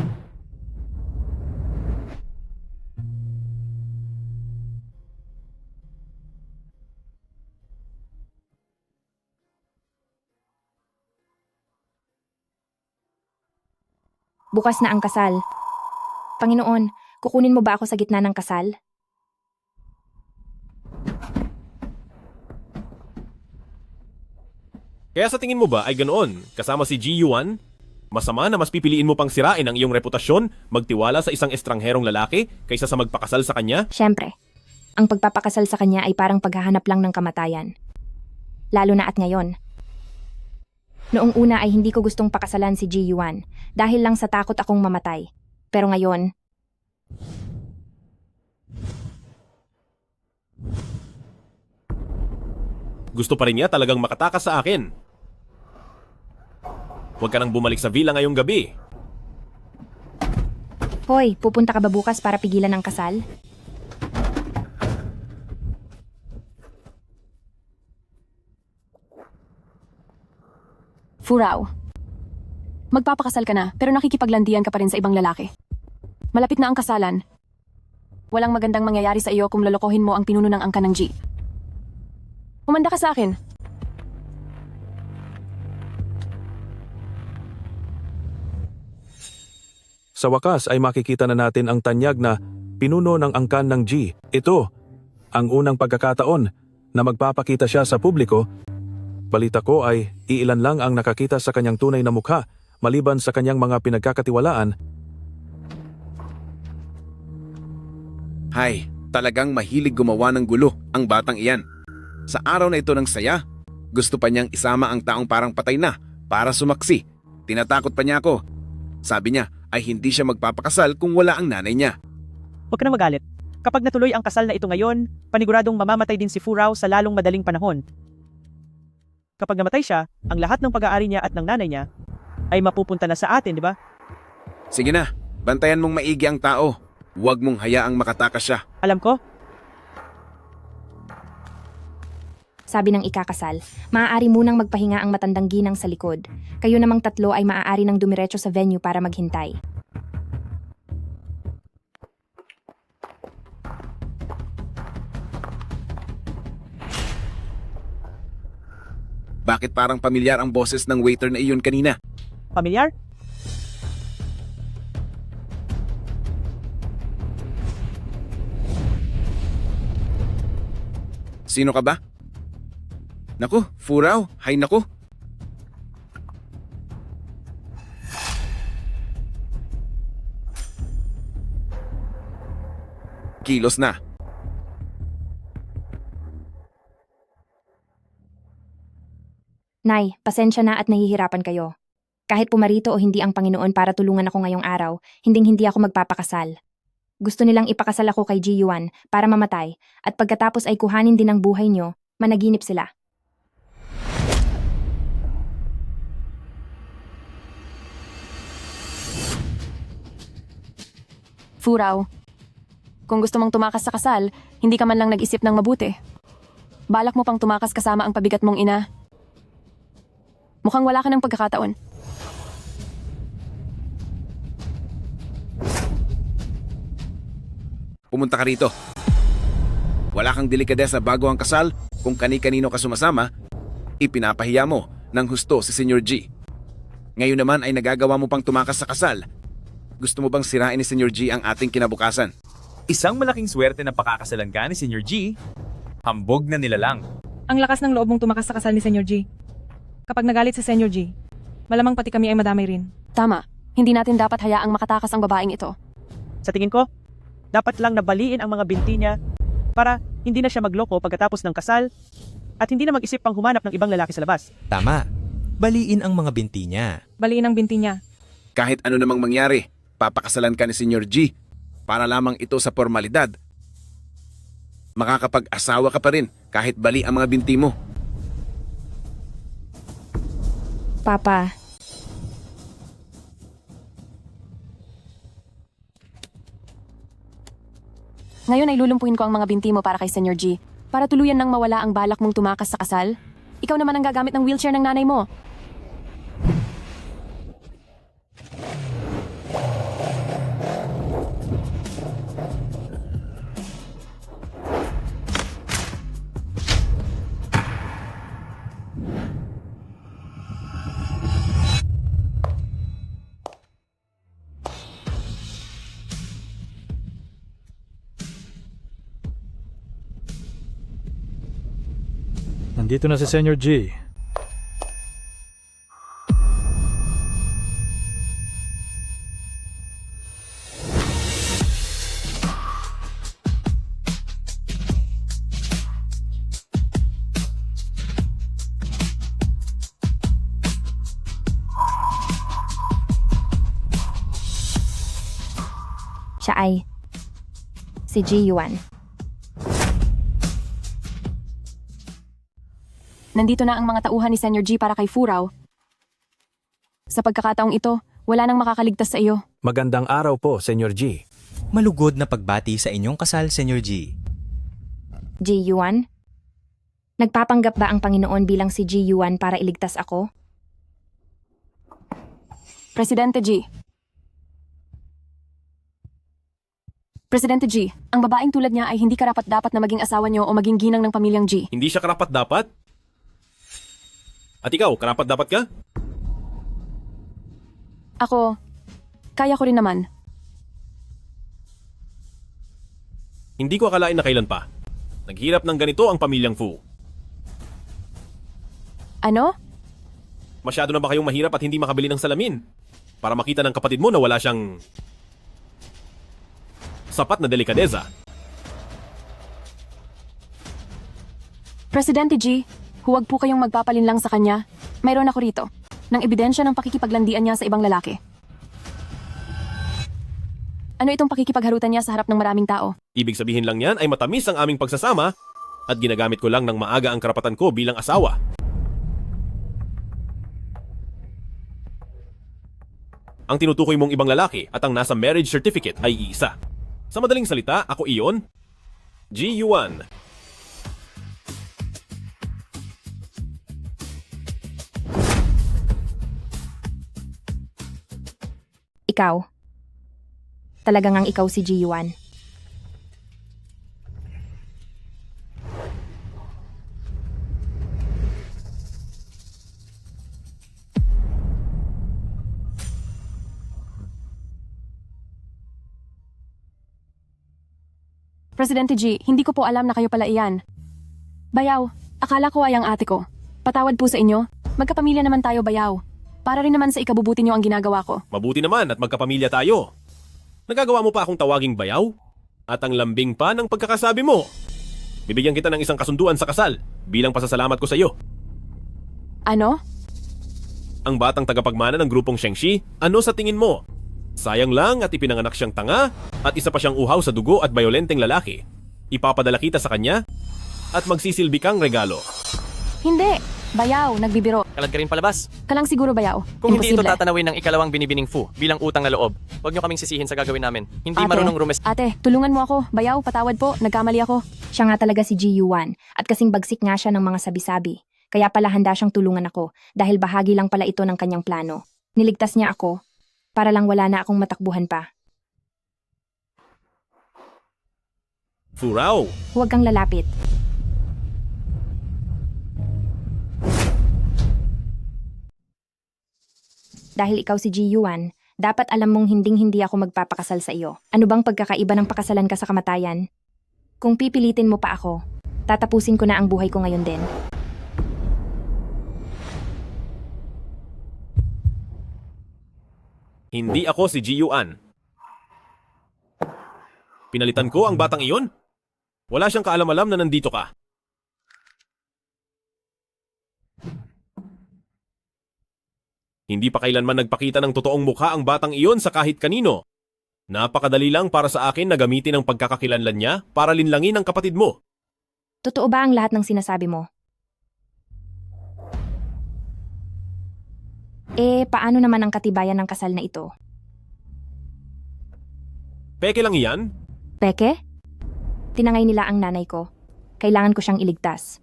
Bukas na ang kasal. Panginoon, kukunin mo ba ako sa gitna ng kasal? kaya sa tingin mo ba ay ganoon, kasama si Ji Yuan? Masama na mas pipiliin mo pang sirain ang iyong reputasyon, magtiwala sa isang estrangherong lalaki, kaysa sa magpakasal sa kanya? Siyempre, ang pagpapakasal sa kanya ay parang paghahanap lang ng kamatayan. Lalo na at ngayon. Noong una ay hindi ko gustong pakasalan si Ji Yuan dahil lang sa takot akong mamatay. Pero ngayon, Gusto pa rin niya talagang makatakas sa akin. Huwag ka nang bumalik sa villa ngayong gabi. hoy, pupunta ka ba bukas para pigilan ang kasal? Furaw, magpapakasal ka na pero nakikipaglandian ka pa rin sa ibang lalaki. Malapit na ang kasalan. Walang magandang mangyayari sa iyo kung lolokohin mo ang pinuno ng angka ng G. Humanda ka sa akin. Sa wakas ay makikita na natin ang tanyag na pinuno ng angkan ng G. Ito, ang unang pagkakataon na magpapakita siya sa publiko. Balita ko ay iilan lang ang nakakita sa kanyang tunay na mukha maliban sa kanyang mga pinagkakatiwalaan. Hay, talagang mahilig gumawa ng gulo ang batang iyan. Sa araw na ito ng saya, gusto pa niyang isama ang taong parang patay na para sumaksi. Tinatakot pa niya ako. Sabi niya ay hindi siya magpapakasal kung wala ang nanay niya. Huwag ka na magalit. Kapag natuloy ang kasal na ito ngayon, paniguradong mamamatay din si Furaw sa lalong madaling panahon. Kapag namatay siya, ang lahat ng pag-aari niya at ng nanay niya ay mapupunta na sa atin, di ba? Sige na, bantayan mong maigi ang tao. Huwag mong hayaang makatakas siya. Alam ko, Sabi ng ikakasal, maaari munang magpahinga ang matandang ginang sa likod. Kayo namang tatlo ay maaari nang dumiretso sa venue para maghintay. Bakit parang pamilyar ang boses ng waiter na iyon kanina? pamilyar? Sino ka ba? Naku, Furaw, hay naku. Kilos na. Nay, pasensya na at nahihirapan kayo. Kahit pumarito o hindi ang Panginoon para tulungan ako ngayong araw, hinding-hindi ako magpapakasal. Gusto nilang ipakasal ako kay Ji Yuan para mamatay at pagkatapos ay kuhanin din ang buhay niyo, managinip sila. Furaw, kung gusto mong tumakas sa kasal, hindi ka man lang nag-isip ng mabuti. Balak mo pang tumakas kasama ang pabigat mong ina. Mukhang wala ka ng pagkakataon. Pumunta ka rito. Wala kang delikadesa bago ang kasal. Kung kani-kanino ka sumasama, ipinapahiya mo ng husto si Sr. G. Ngayon naman ay nagagawa mo pang tumakas sa kasal. Gusto mo bang sirain ni Sr. G ang ating kinabukasan? Isang malaking swerte na pakakasalan ka ni Sr. G. Hambog na nilalang. Ang lakas ng loob mong tumakas sa kasal ni Sr. G. Kapag nagalit si Sr. G, malamang pati kami ay madamay rin. Tama, hindi natin dapat hayaang makatakas ang babaeng ito. Sa tingin ko, dapat lang nabaliin ang mga binti niya para hindi na siya magloko pagkatapos ng kasal at hindi na mag-isip pang humanap ng ibang lalaki sa labas. Tama. Baliin ang mga binti niya. Baliin ang binti niya. Kahit ano namang mangyari, papakasalan ka ni Sr. G para lamang ito sa formalidad. Makakapag-asawa ka pa rin kahit bali ang mga binti mo. Papa, Ngayon ay lulumpuin ko ang mga binti mo para kay Sr. G. Para tuluyan nang mawala ang balak mong tumakas sa kasal. Ikaw naman ang gagamit ng wheelchair ng nanay mo. Nandito na si Sr. G. siya ay si Ji Yuan. Nandito na ang mga tauhan ni Sr. G para kay Furaw. Sa pagkakataong ito, wala nang makakaligtas sa iyo. Magandang araw po, Sr. G. Malugod na pagbati sa inyong kasal, Sr. G. Ji Yuan? Nagpapanggap ba ang Panginoon bilang si Ji Yuan para iligtas ako? Presidente G. Presidente G, ang babaeng tulad niya ay hindi karapat-dapat na maging asawa niyo o maging ginang ng pamilyang G. Hindi siya karapat-dapat? At ikaw, karapat-dapat ka? Ako, kaya ko rin naman. Hindi ko akalain na kailan pa. Naghirap ng ganito ang pamilyang Fu. Ano? Masyado na ba kayong mahirap at hindi makabili ng salamin? Para makita ng kapatid mo na wala siyang sapat na delikadeza. Presidente G, huwag po kayong magpapalinlang sa kanya. Mayroon ako rito, ng ebidensya ng pakikipaglandian niya sa ibang lalaki. Ano itong pakikipagharutan niya sa harap ng maraming tao? Ibig sabihin lang yan ay matamis ang aming pagsasama at ginagamit ko lang ng maaga ang karapatan ko bilang asawa. Ang tinutukoy mong ibang lalaki at ang nasa marriage certificate ay iisa. Sa madaling salita, ako iyon, Ji Yuan. Ikaw. Talagang ang ikaw si Ji Yuan. Presidente G, hindi ko po alam na kayo pala iyan. Bayaw, akala ko ay ang ate ko. Patawad po sa inyo. Magkapamilya naman tayo, Bayaw. Para rin naman sa ikabubuti niyo ang ginagawa ko. Mabuti naman at magkapamilya tayo. Nagagawa mo pa akong tawaging bayaw? At ang lambing pa ng pagkakasabi mo. Bibigyan kita ng isang kasunduan sa kasal bilang pasasalamat ko sa iyo. Ano? Ang batang tagapagmana ng grupong Shengshi, ano sa tingin mo? Sayang lang at ipinanganak siyang tanga at isa pa siyang uhaw sa dugo at bayolenteng lalaki. Ipapadala kita sa kanya at magsisilbi kang regalo. Hindi! Bayaw, nagbibiro. Kalad ka rin palabas. Kalang siguro bayaw. Kung hindi ito Imposible. tatanawin ng ikalawang binibining Fu bilang utang na loob, huwag niyo kaming sisihin sa gagawin namin. Hindi Ate. marunong Ate, tulungan mo ako. Bayaw, patawad po. Nagkamali ako. Siya nga talaga si Ji Yuan at kasing bagsik nga siya ng mga sabi-sabi. Kaya pala handa siyang tulungan ako dahil bahagi lang pala ito ng kanyang plano. Niligtas niya ako para lang wala na akong matakbuhan pa. Furao, Huwag kang lalapit. Dahil ikaw si Ji Yuan, dapat alam mong hinding-hindi ako magpapakasal sa iyo. Ano bang pagkakaiba ng pakasalan ka sa kamatayan? Kung pipilitin mo pa ako, tatapusin ko na ang buhay ko ngayon din. hindi ako si Ji Yuan. Pinalitan ko ang batang iyon? Wala siyang kaalam-alam na nandito ka. Hindi pa kailanman nagpakita ng totoong mukha ang batang iyon sa kahit kanino. Napakadali lang para sa akin na gamitin ang pagkakakilanlan niya para linlangin ang kapatid mo. Totoo ba ang lahat ng sinasabi mo? Paano naman ang katibayan ng kasal na ito? Peke lang iyan? Peke? Tinangay nila ang nanay ko. Kailangan ko siyang iligtas.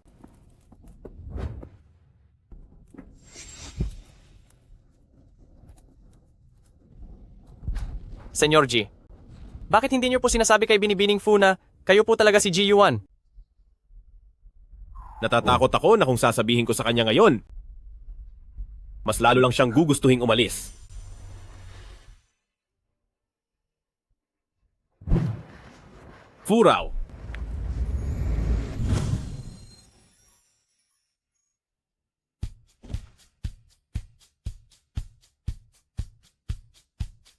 Senyor Ji, bakit hindi niyo po sinasabi kay Binibining Fu na kayo po talaga si Ji Yuan? Natatakot ako na kung sasabihin ko sa kanya ngayon, mas lalo lang siyang gugustuhing umalis. Furao.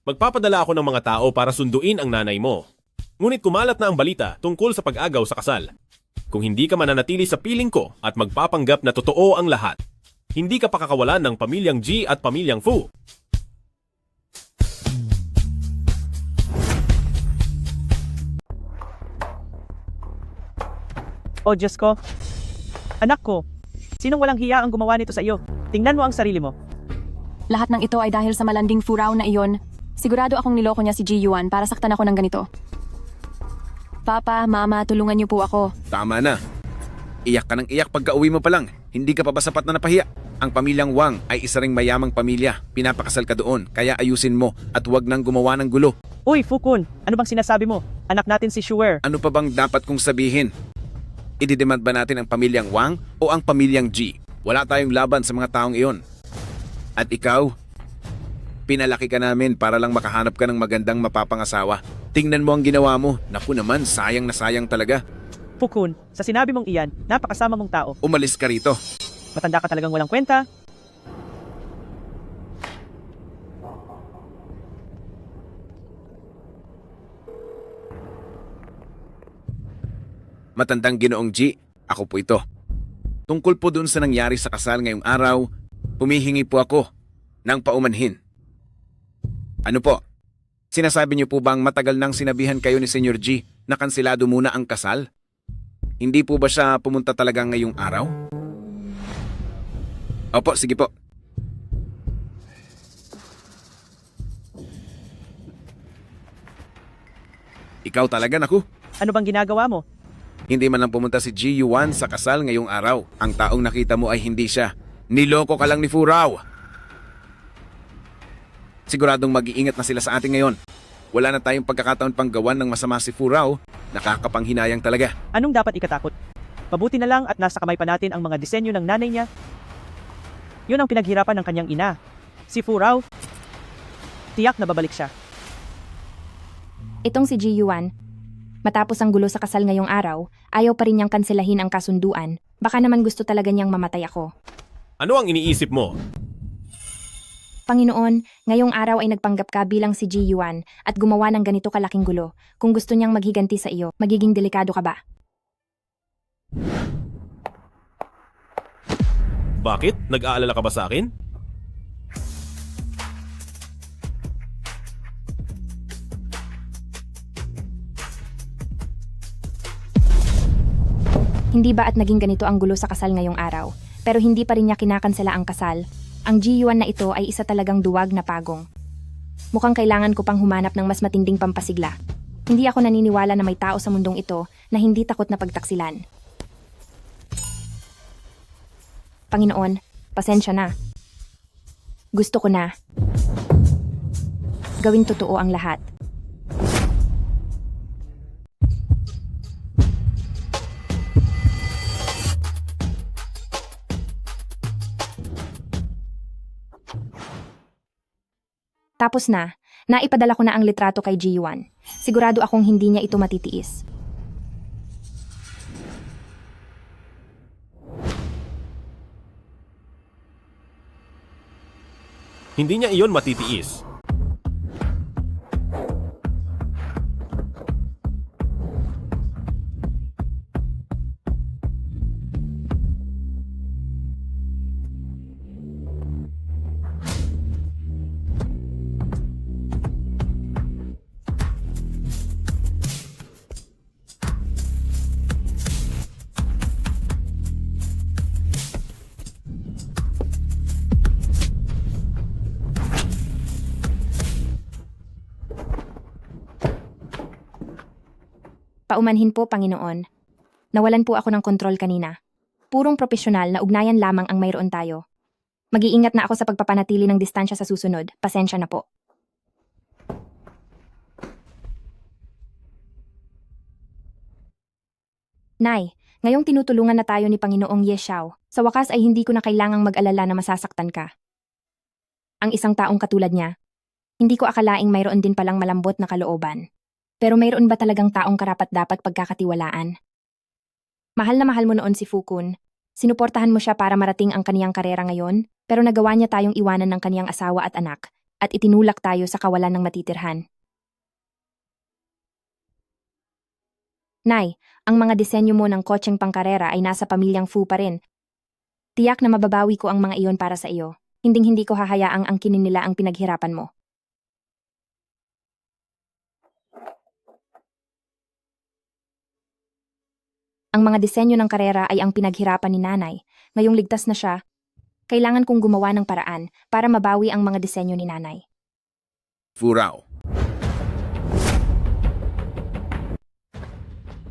Magpapadala ako ng mga tao para sunduin ang nanay mo. Ngunit kumalat na ang balita tungkol sa pag-agaw sa kasal. Kung hindi ka mananatili sa piling ko at magpapanggap na totoo ang lahat, hindi ka pakakawalan ng pamilyang Ji at pamilyang Fu. O Diyos ko. Anak ko, sinong walang hiya ang gumawa nito sa iyo? Tingnan mo ang sarili mo. Lahat ng ito ay dahil sa malanding Furao na iyon. Sigurado akong niloko niya si Ji Yuan para saktan ako ng ganito. Papa, Mama, tulungan niyo po ako. Tama na. Iyak ka ng iyak pagka-uwi mo pa lang. Hindi ka pa ba sapat na napahiya? Ang pamilyang Wang ay isa ring mayamang pamilya. Pinapakasal ka doon, kaya ayusin mo at huwag nang gumawa ng gulo. Uy, Fukun, ano bang sinasabi mo? Anak natin si Shuer. Ano pa bang dapat kong sabihin? Ididemand ba natin ang pamilyang Wang o ang pamilyang Ji? Wala tayong laban sa mga taong iyon. At ikaw, pinalaki ka namin para lang makahanap ka ng magandang mapapangasawa. Tingnan mo ang ginawa mo. Naku naman, sayang na sayang talaga. Fukun, sa sinabi mong iyan, napakasama mong tao. Umalis ka rito. Matanda ka talagang walang kwenta. Matandang Ginoong Ji, ako po ito. Tungkol po dun sa nangyari sa kasal ngayong araw, humihingi po ako ng paumanhin. Ano po? Sinasabi niyo po bang matagal nang sinabihan kayo ni Senyor Ji na kansilado muna ang kasal? Hindi po ba siya pumunta talaga ngayong araw? Opo, sige po. Ikaw talaga, naku. Ano bang ginagawa mo? Hindi man lang pumunta si Ji Yuan sa kasal ngayong araw. Ang taong nakita mo ay hindi siya. Niloko ka lang ni Furao. Siguradong mag-iingat na sila sa atin ngayon. Wala na tayong pagkakataon pang gawan ng masama si Furao. Nakakapanghinayang talaga. Anong dapat ikatakot? Mabuti na lang at nasa kamay pa natin ang mga disenyo ng nanay niya. Yun ang pinaghirapan ng kanyang ina. Si Furao, tiyak na babalik siya. Itong si Ji Yuan, matapos ang gulo sa kasal ngayong araw, ayaw pa rin niyang kanselahin ang kasunduan. Baka naman gusto talaga niyang mamatay ako. Ano ang iniisip mo? Panginoon, ngayong araw ay nagpanggap ka bilang si Ji Yuan at gumawa ng ganito kalaking gulo. Kung gusto niyang maghiganti sa iyo, magiging delikado ka ba? Bakit? Nag-aalala ka ba sa akin? Hindi ba at naging ganito ang gulo sa kasal ngayong araw? Pero hindi pa rin niya kinakansela ang kasal. Ang G1 na ito ay isa talagang duwag na pagong. Mukhang kailangan ko pang humanap ng mas matinding pampasigla. Hindi ako naniniwala na may tao sa mundong ito na hindi takot na pagtaksilan. Panginoon, pasensya na. Gusto ko na. Gawing totoo ang lahat. Tapos na, naipadala ko na ang litrato kay G1. Sigurado akong hindi niya ito matitiis. Hindi niya iyon matitiis. Paumanhin po, Panginoon. Nawalan po ako ng kontrol kanina. Purong profesional na ugnayan lamang ang mayroon tayo. Mag-iingat na ako sa pagpapanatili ng distansya sa susunod. Pasensya na po. Nay, ngayong tinutulungan na tayo ni Panginoong Yeshao, sa wakas ay hindi ko na kailangang mag-alala na masasaktan ka. Ang isang taong katulad niya, hindi ko akalaing mayroon din palang malambot na kalooban. Pero mayroon ba talagang taong karapat-dapat pagkakatiwalaan? Mahal na mahal mo noon si Fukun. Sinuportahan mo siya para marating ang kaniyang karera ngayon, pero nagawa niya tayong iwanan ng kaniyang asawa at anak, at itinulak tayo sa kawalan ng matitirhan. Nay, ang mga disenyo mo ng kotseng pangkarera ay nasa pamilyang Fu pa rin. Tiyak na mababawi ko ang mga iyon para sa iyo. Hinding-hindi ko hahayaang angkinin nila ang pinaghirapan mo. Ang mga disenyo ng karera ay ang pinaghirapan ni nanay. Ngayong ligtas na siya, kailangan kong gumawa ng paraan para mabawi ang mga disenyo ni nanay. Furao.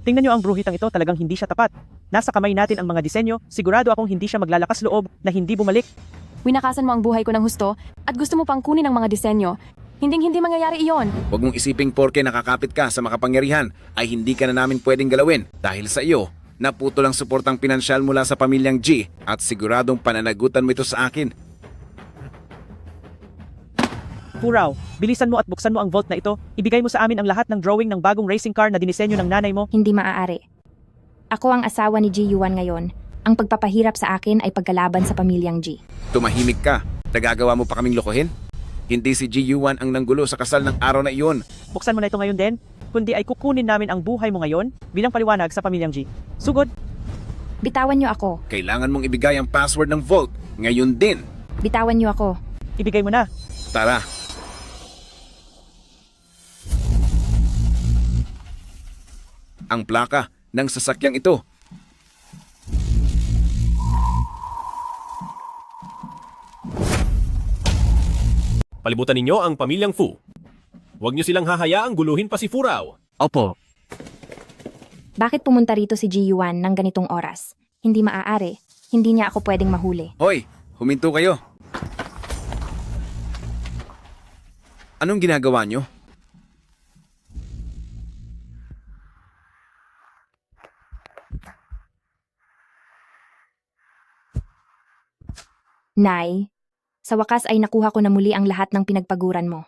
Tingnan niyo ang bruhitang ito, talagang hindi siya tapat. Nasa kamay natin ang mga disenyo, sigurado akong hindi siya maglalakas loob na hindi bumalik. Winakasan mo ang buhay ko ng husto at gusto mo pang kunin ang mga disenyo. Hinding-hindi mangyayari iyon. Huwag mong isiping porke nakakapit ka sa makapangyarihan ay hindi ka na namin pwedeng galawin. Dahil sa iyo, naputol ang suportang pinansyal mula sa pamilyang G at siguradong pananagutan mo ito sa akin. Furao, bilisan mo at buksan mo ang vault na ito. Ibigay mo sa amin ang lahat ng drawing ng bagong racing car na dinisenyo ng nanay mo. Hindi maaari. Ako ang asawa ni Ji Yuan ngayon. Ang pagpapahirap sa akin ay pagkalaban sa pamilyang G. Tumahimik ka. Nagagawa mo pa kaming lokohin? Hindi si Ji Yuan ang nanggulo sa kasal ng araw na iyon. Buksan mo na ito ngayon din, kundi ay kukunin namin ang buhay mo ngayon bilang paliwanag sa pamilyang G. Sugod, Bitawan niyo ako. Kailangan mong ibigay ang password ng vault. Ngayon din. Bitawan niyo ako. ibigay mo na. Tara. Ang plaka ng sasakyang ito. Palibutan ninyo ang pamilyang Fu. Huwag niyo silang hahayaang guluhin pa si Furao. Opo, Bakit pumunta rito si Ji Yuan ng ganitong oras? Hindi maaari. Hindi niya ako pwedeng mahuli. Hoy, huminto kayo. Anong ginagawa nyo? Nay, sa wakas ay nakuha ko na muli ang lahat ng pinagpaguran mo.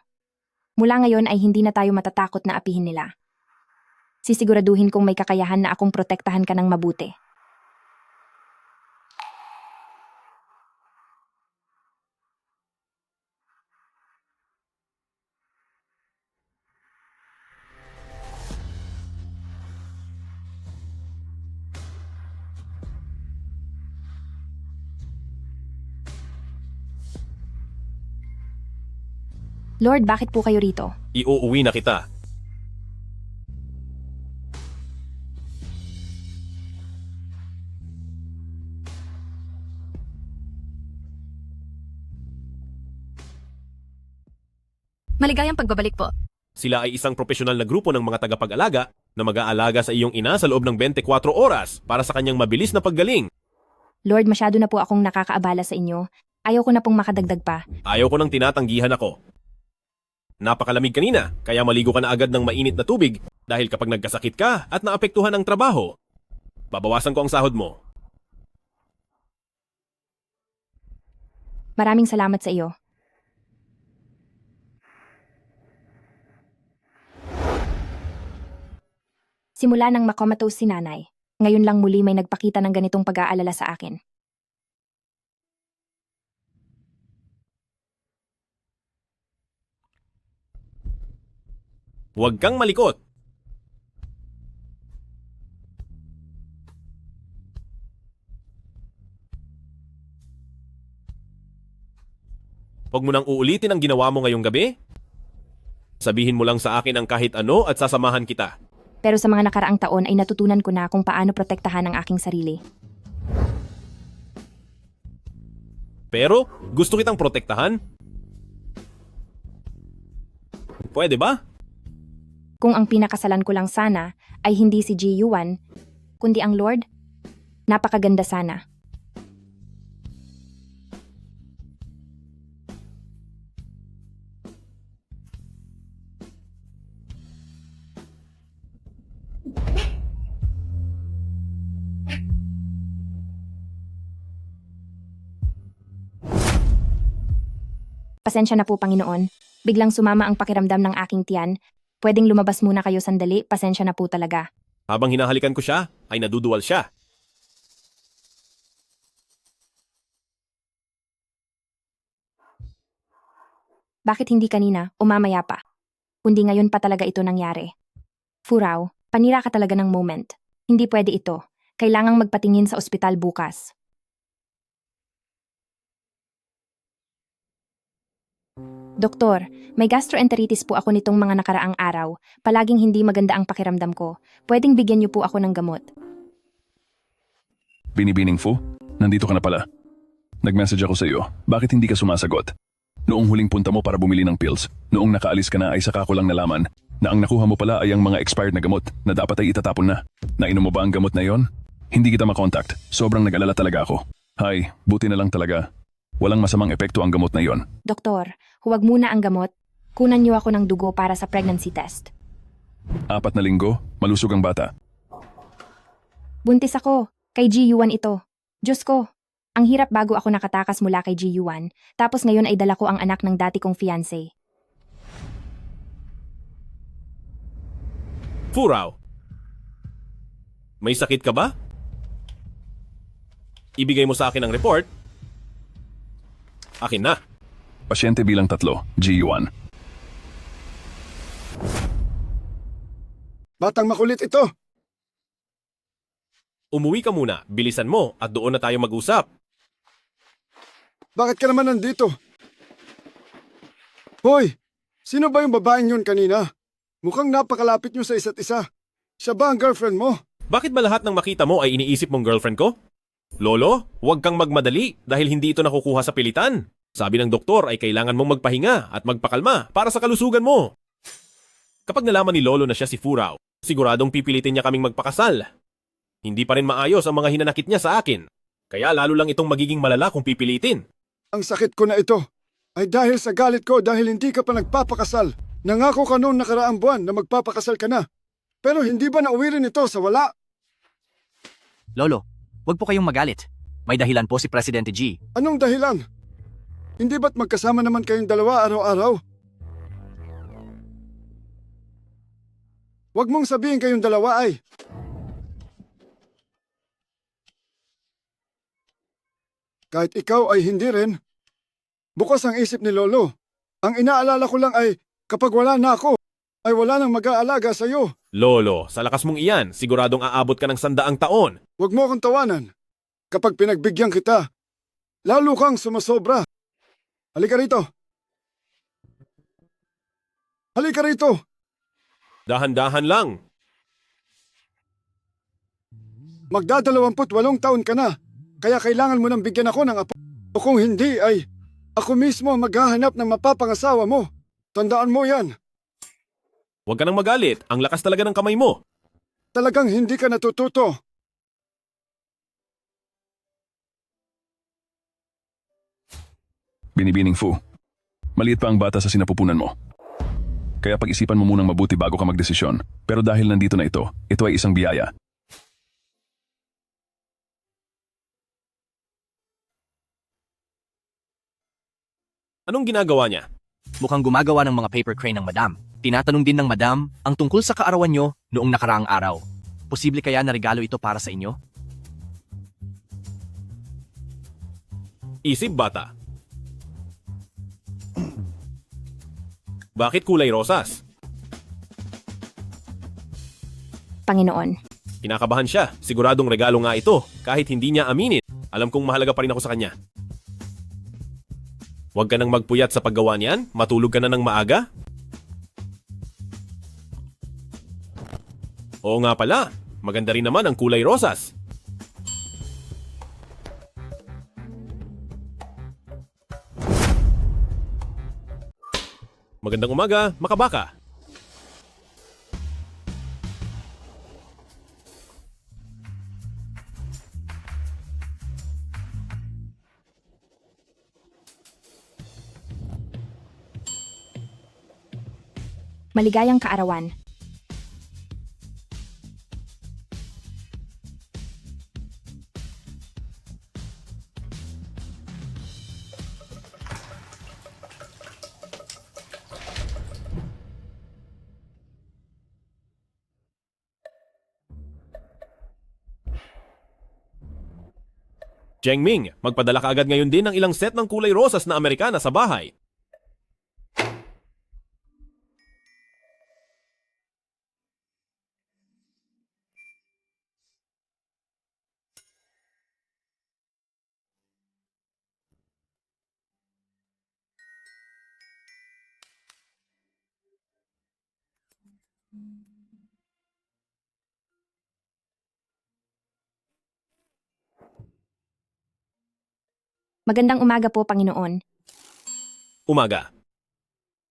Mula ngayon ay hindi na tayo matatakot na apihin nila. Sisiguraduhin kong may kakayahan na akong protektahan ka ng mabuti. Lord, bakit po kayo rito? Iuuwi na kita. Maligayang pagbabalik po. Sila ay isang profesional na grupo ng mga tagapag-alaga na mag-aalaga sa iyong ina sa loob ng 24 oras para sa kanyang mabilis na paggaling. Lord, masyado na po akong nakakaabala sa inyo. Ayaw ko na pong makadagdag pa. Ayaw ko nang tinatanggihan ako. Napakalamig kanina, kaya maligo ka na agad ng mainit na tubig dahil kapag nagkasakit ka at naapektuhan ang trabaho, babawasan ko ang sahod mo. Maraming salamat sa iyo. Simula nang makomatose si nanay, ngayon lang muli may nagpakita ng ganitong pag-aalala sa akin. Huwag kang malikot. Huwag mo nang uulitin ang ginawa mo ngayong gabi. Sabihin mo lang sa akin ang kahit ano at sasamahan kita. Pero sa mga nakaraang taon ay natutunan ko na kung paano protektahan ang aking sarili. Pero gusto kitang protektahan? Pwede ba? Kung ang pinakasalan ko lang sana ay hindi si Ji Yuan, kundi ang Lord, napakaganda sana. Pasensya na po, Panginoon. Biglang sumama ang pakiramdam ng aking tiyan. Pwedeng lumabas muna kayo sandali, pasensya na po talaga. Habang hinahalikan ko siya, ay naduduwal siya. Bakit hindi kanina o mamaya pa? Kundi ngayon pa talaga ito nangyari. Furao, panira ka talaga ng moment. Hindi pwede ito. Kailangang magpatingin sa ospital bukas. Doktor, may gastroenteritis po ako nitong mga nakaraang araw. Palaging hindi maganda ang pakiramdam ko. Pwedeng bigyan niyo po ako ng gamot. Binibining Fu, nandito ka na pala. Nag-message ako sa iyo. Bakit hindi ka sumasagot? Noong huling punta mo para bumili ng pills, noong nakaalis ka na ay saka ko lang nalaman na ang nakuha mo pala ay ang mga expired na gamot na dapat ay itatapon na. Nainom mo ba ang gamot na yon? Hindi kita makontakt. Sobrang nag-alala talaga ako. Hay, buti na lang talaga. Walang masamang epekto ang gamot na yon. Doktor, huwag muna ang gamot. Kunan niyo ako ng dugo para sa pregnancy test. 4 na linggo, malusog ang bata. Buntis ako. Kay Ji Yuan ito. Diyos ko. Ang hirap bago ako nakatakas mula kay Ji Yuan, tapos ngayon ay dala ko ang anak ng dati kong fiancé. Furao, may sakit ka ba? Ibigay mo sa akin ang report. Akin na. Pasyente bilang 3, G1. Batang makulit ito. Umuwi ka muna, bilisan mo at doon na tayo mag-usap. Bakit ka naman nandito? Hoy, sino ba yung babaeng yun kanina? Mukhang napakalapit nyo sa isa't isa. Siya ba ang girlfriend mo? Bakit ba lahat ng makita mo ay iniisip mong girlfriend ko? Lolo, huwag kang magmadali dahil hindi ito nakukuha sa pilitan. Sabi ng doktor ay kailangan mong magpahinga at magpakalma para sa kalusugan mo. Kapag nalaman ni Lolo na siya si Furao, siguradong pipilitin niya kaming magpakasal. Hindi pa rin maayos ang mga hinanakit niya sa akin. Kaya lalo lang itong magiging malala kung pipilitin. Ang sakit ko na ito ay dahil sa galit ko dahil hindi ka pa nagpapakasal. Nangako ka noong nakaraang buwan na magpapakasal ka na. Pero hindi ba nauwi rin ito sa wala? Lolo, wag po kayong magalit. May dahilan po si Presidente G. Anong dahilan? Hindi ba't magkasama naman kayong dalawa araw-araw? Huwag mong sabihin kayong dalawa ay. Kahit ikaw ay hindi rin, bukas ang isip ni Lolo. Ang inaalala ko lang ay kapag wala na ako, ay wala nang mag-aalaga sa iyo. Lolo, sa lakas mong iyan, siguradong aabot ka ng 100 taon. Huwag mo akong tawanan. Kapag pinagbigyan kita, lalo kang sumasobra. Halika rito. Halika rito! Dahan-dahan lang. Magdadalawamput-walong taon ka na, kaya kailangan mo nang bigyan ako ng apo. O kung hindi ay, ako mismo ang maghahanap ng mapapangasawa mo. Tandaan mo yan. Huwag ka nang magalit. Ang lakas talaga ng kamay mo. Talagang hindi ka natututo. Binibining Fu, maliit pa ang bata sa sinapupunan mo. Kaya pag-isipan mo munang mabuti bago ka magdesisyon. Pero dahil nandito na ito ay isang biyaya. Anong ginagawa niya? Mukhang gumagawa ng mga paper crane ng madam. Tinatanong din ng madam ang tungkol sa kaarawan nyo noong nakaraang araw. Posible kaya na regalo ito para sa inyo? Isip bata. Bakit kulay rosas? Panginoon. Kinakabahan siya. Siguradong regalo nga ito. Kahit hindi niya aminin. Alam kong mahalaga pa rin ako sa kanya. Huwag ka nang magpuyat sa paggawa niyan. Matulog ka na ng maaga. Oo nga pala. Maganda rin naman ang kulay rosas. Magandang umaga, makabaka. Maligayang kaarawan. Jiang Ming, magpadala ka agad ngayon din ng ilang set ng kulay rosas na Amerikana sa bahay. Magandang umaga po, Panginoon. Umaga.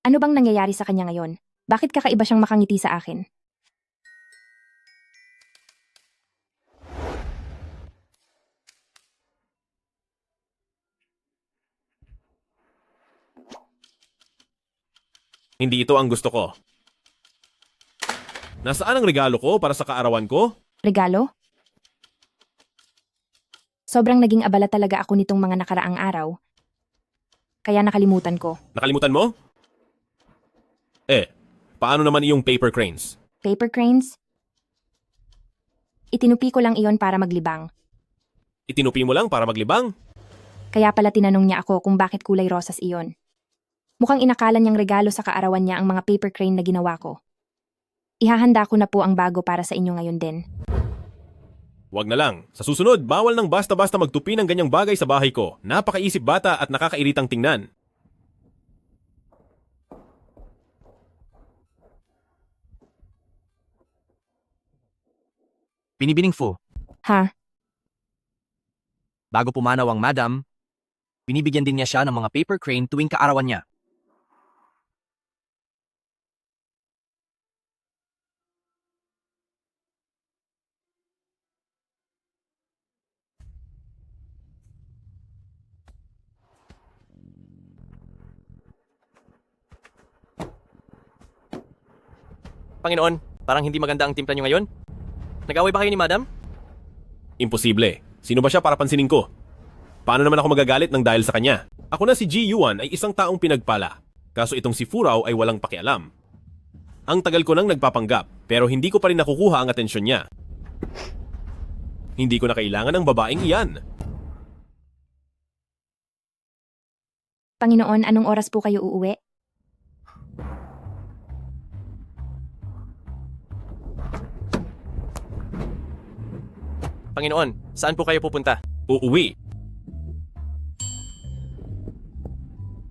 Ano bang nangyayari sa kanya ngayon? Bakit kakaiba siyang makangiti sa akin? Hindi ito ang gusto ko. Nasaan ang regalo ko para sa kaarawan ko? Regalo? Sobrang naging abala talaga ako nitong mga nakaraang araw. Kaya nakalimutan ko. Nakalimutan mo? Paano naman iyong paper cranes? Paper cranes? Itinupi ko lang iyon para maglibang. Itinupi mo lang para maglibang? Kaya pala tinanong niya ako kung bakit kulay rosas iyon. Mukhang inakala niyang regalo sa kaarawan niya ang mga paper crane na ginawa ko. Ihahanda ko na po ang bago para sa inyo ngayon din. Wag na lang. Sa susunod, bawal nang basta-basta magtupi ng ganyang bagay sa bahay ko. Napakaisip bata at nakakairitang tingnan. Binibining Fu, Ha? bago pumanaw ang madam, binibigyan din niya siya ng mga paper crane tuwing kaarawan niya. Panginoon, parang hindi maganda ang timpla niyo ngayon. Nag-away ba kayo ni Madam? Imposible. Sino ba siya para pansinin ko? Paano naman ako magagalit ng dahil sa kanya? Ako na si Ji Yuan ay isang taong pinagpala. Kaso itong si Fu Rao ay walang pakialam. Ang tagal ko nang nagpapanggap, pero hindi ko pa rin nakukuha ang atensyon niya. Hindi ko na kailangan ng babaeng iyan. Panginoon, anong oras po kayo uuwi? Panginoon, saan po kayo pupunta? Uuwi.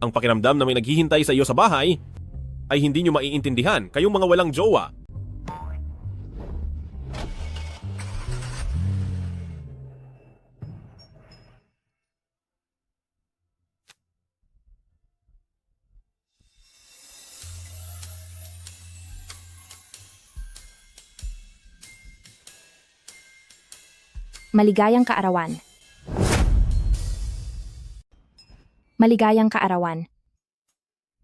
Ang pakiramdam na may naghihintay sa iyo sa bahay ay hindi nyo maiintindihan, kayong mga walang jowa. Maligayang kaarawan. Maligayang kaarawan.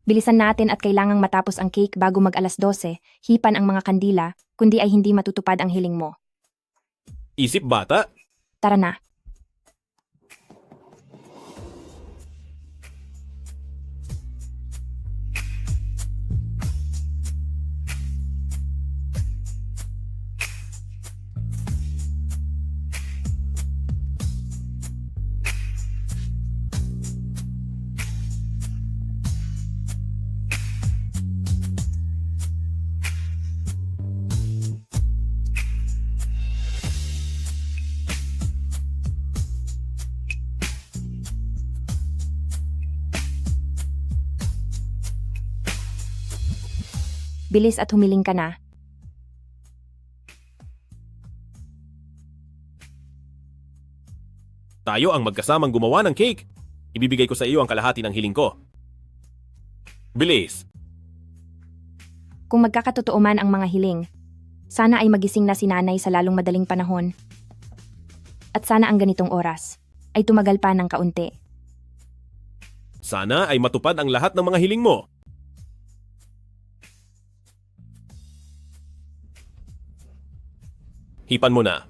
Bilisan natin at kailangang matapos ang cake bago mag alas 12, hipan ang mga kandila, kundi ay hindi matutupad ang hiling mo. Isip bata? Tara na. Bilis at humiling ka na. Tayo ang magkasamang gumawa ng cake. Ibibigay ko sa iyo ang kalahati ng hiling ko. Bilis! Kung magkakatotoo man ang mga hiling, sana ay magising na si nanay sa lalong madaling panahon. At sana ang ganitong oras ay tumagal pa ng kaunti. Sana ay matupad ang lahat ng mga hiling mo. Hipan mo na.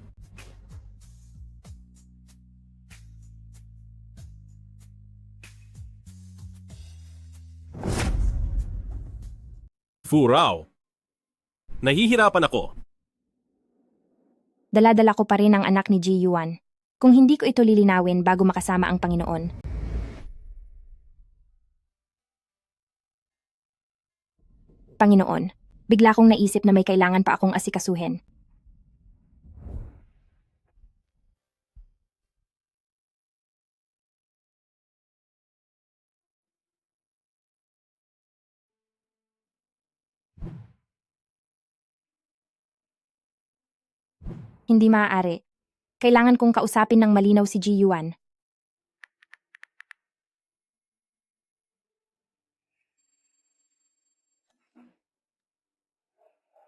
Furaw. Nahihirapan ako. Dala-dala ko pa rin ang anak ni Ji Yuan. Kung hindi ko ito lilinawin bago makasama ang Panginoon. Panginoon, bigla kong naisip na may kailangan pa akong asikasuhin. Hindi maaari. Kailangan kong kausapin ng malinaw si Ji Yuan.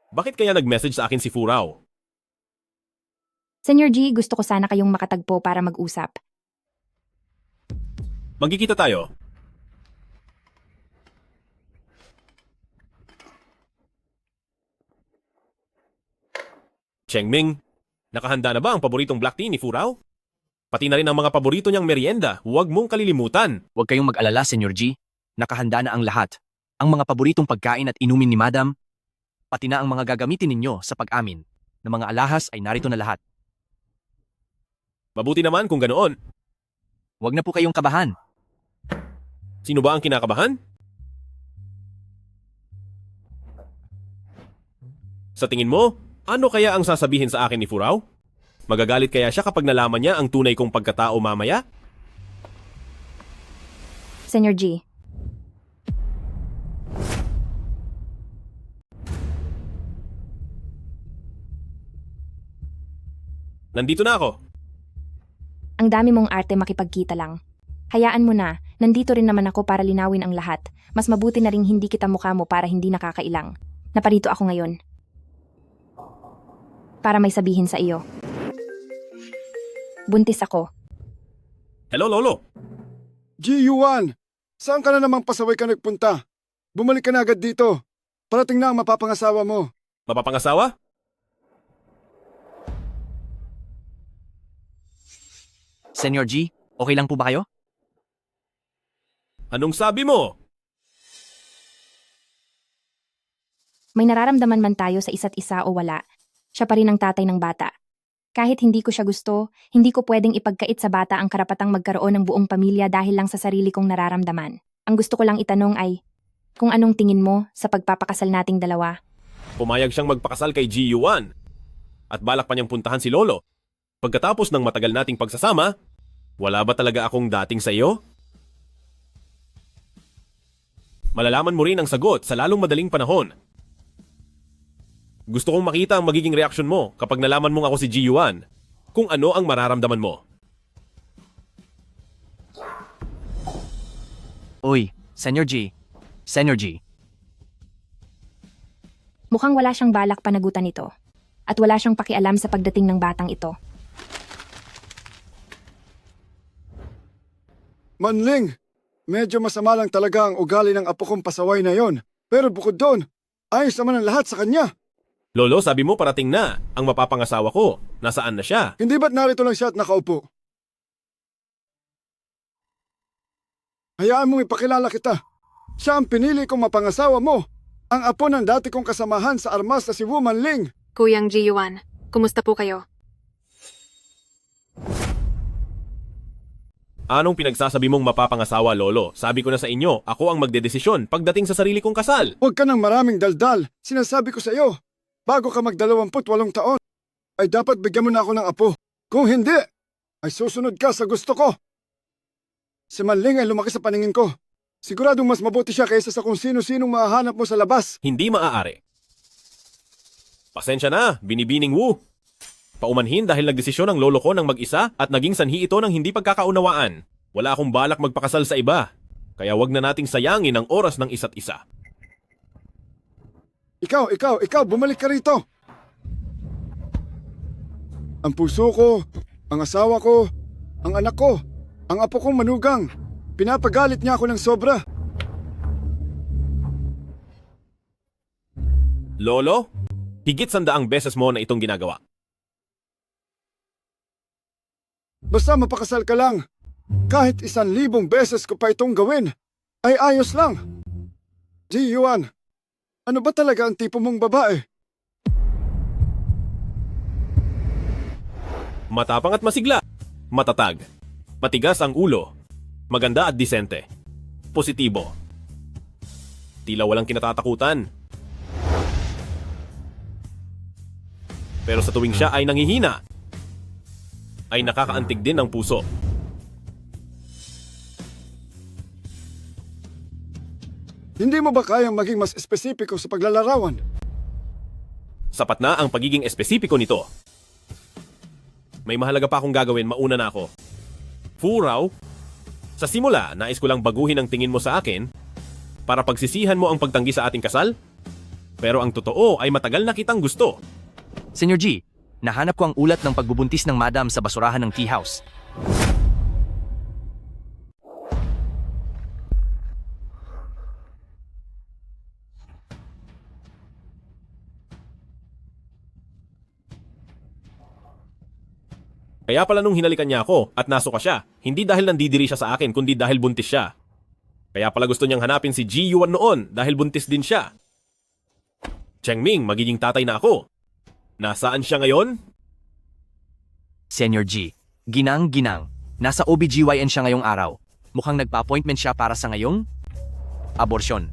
Bakit kaya nag-message sa akin si Furaw? Senyor Ji, gusto ko sana kayong makatagpo para mag-usap. Magkikita tayo. Chengming, nakahanda na ba ang paboritong black tea ni Furaw? Pati na rin ang mga paborito niyang merienda, huwag mong kalilimutan. Huwag kayong mag-alala, Senyor G. Nakahanda na ang lahat. Ang mga paboritong pagkain at inumin ni Madam, pati na ang mga gagamitin ninyo sa pag-amin. Ng mga alahas ay narito na lahat. Mabuti naman kung ganoon. Huwag na po kayong kabahan. Sino ba ang kinakabahan? Sa tingin mo, ano kaya ang sasabihin sa akin ni Furaw? Magagalit kaya siya kapag nalaman niya ang tunay kong pagkatao mamaya? Senyor Ji, Nandito na ako. ang dami mong arte makipagkita lang. Hayaan mo na, nandito rin naman ako para linawin ang lahat. Mas mabuti na ring hindi kita mukha mo para hindi nakakailang. Naparito ako ngayon. Para may sabihin sa iyo. Buntis ako. Hello, Lolo. Ji Yuan, saan ka na namang pasaway ka nagpunta? Bumalik ka na agad dito. Parating na ang mapapangasawa mo. Mapapangasawa? Senyor G, okay lang po ba kayo? Anong sabi mo? May nararamdaman man tayo sa isa't isa o wala, siya pa rin ang tatay ng bata. Kahit hindi ko siya gusto, hindi ko pwedeng ipagkait sa bata ang karapatang magkaroon ng buong pamilya dahil lang sa sarili kong nararamdaman. Ang gusto ko lang itanong ay, kung anong tingin mo sa pagpapakasal nating dalawa? Pumayag siyang magpakasal kay Ji Yuan. At balak pa niyang puntahan si Lolo. Pagkatapos ng matagal nating pagsasama, wala ba talaga akong dating sa iyo? Malalaman mo rin ang sagot sa lalong madaling panahon. Gusto kong makita ang magiging reaksyon mo kapag nalaman mong ako si Ji Yuan. Kung ano ang mararamdaman mo. Uy, Senyor G. Senyor G. Mukhang wala siyang balak panagutan ito. At wala siyang pakialam sa pagdating ng batang ito. Manling, medyo masama lang talaga ang ugali ng apo kong pasaway na yon. Pero bukod doon, ayos naman ang lahat sa kanya. Lolo, sabi mo parating na ang mapapangasawa ko. Nasaan na siya? Hindi ba't narito lang siya at nakaupo? Hayaan mong ipakilala kita. Siya ang pinili kong mapangasawa mo. Ang apo ng dati kong kasamahan sa armas na si Wu Manling. Kuyang Ji Yuan, kumusta po kayo? Anong pinagsasabi mong mapapangasawa, Lolo? Sabi ko na sa inyo, ako ang magdedesisyon pagdating sa sarili kong kasal. Huwag ka ng maraming daldal. Sinasabi ko sa iyo, bago ka mag-28 taon, ay dapat bigyan mo na ako ng apo. Kung hindi, ay susunod ka sa gusto ko. Si Manling ay lumaki sa paningin ko. Siguradong mas mabuti siya kaysa sa kung sino-sinong mahahanap mo sa labas. Hindi maaari. Pasensya na, binibining Wu. Paumanhin dahil nagdesisyon ang lolo ko ng mag-isa at naging sanhi ito ng hindi pagkakaunawaan. Wala akong balak magpakasal sa iba. Kaya wag na nating sayangin ang oras ng isa't isa. Ikaw, bumalik ka rito. Ang puso ko, ang asawa ko, ang anak ko, ang apo kong manugang. Pinapagalit niya ako ng sobra. Lolo, higit 100 beses mo na itong ginagawa. Basta mapakasal ka lang. Kahit 1,000 beses ko pa itong gawin, ay ayos lang. Ji Yuan, ano ba talaga ang tipo mong babae? Matapang at masigla. Matatag. Matigas ang ulo. Maganda at disente. Positibo. Tila walang kinatatakutan. Pero sa tuwing siya ay nangihina, ay nakakaantig din ng puso. Hindi mo ba kayang maging mas espesipiko sa paglalarawan? Sapat na ang pagiging espesipiko nito. May mahalaga pa akong gagawin, mauna na ako. Fu Rao, sa simula, nais ko lang baguhin ang tingin mo sa akin para pagsisihan mo ang pagtanggi sa ating kasal? Pero ang totoo ay matagal na kitang gusto. Senyor G, nahanap ko ang ulat ng pagbubuntis ng madam sa basurahan ng tea house. Kaya pala nung hinalikan niya ako at nasuka siya, hindi dahil nandidiri siya sa akin kundi dahil buntis siya. Kaya pala gusto niyang hanapin si Ji Yuan noon dahil buntis din siya. Cheng Ming, magiging tatay na ako. Nasaan siya ngayon? Senyor G, ginang-ginang. Nasa OBGYN siya ngayong araw. Mukhang nagpa-appointment siya para sa ngayong aborsyon.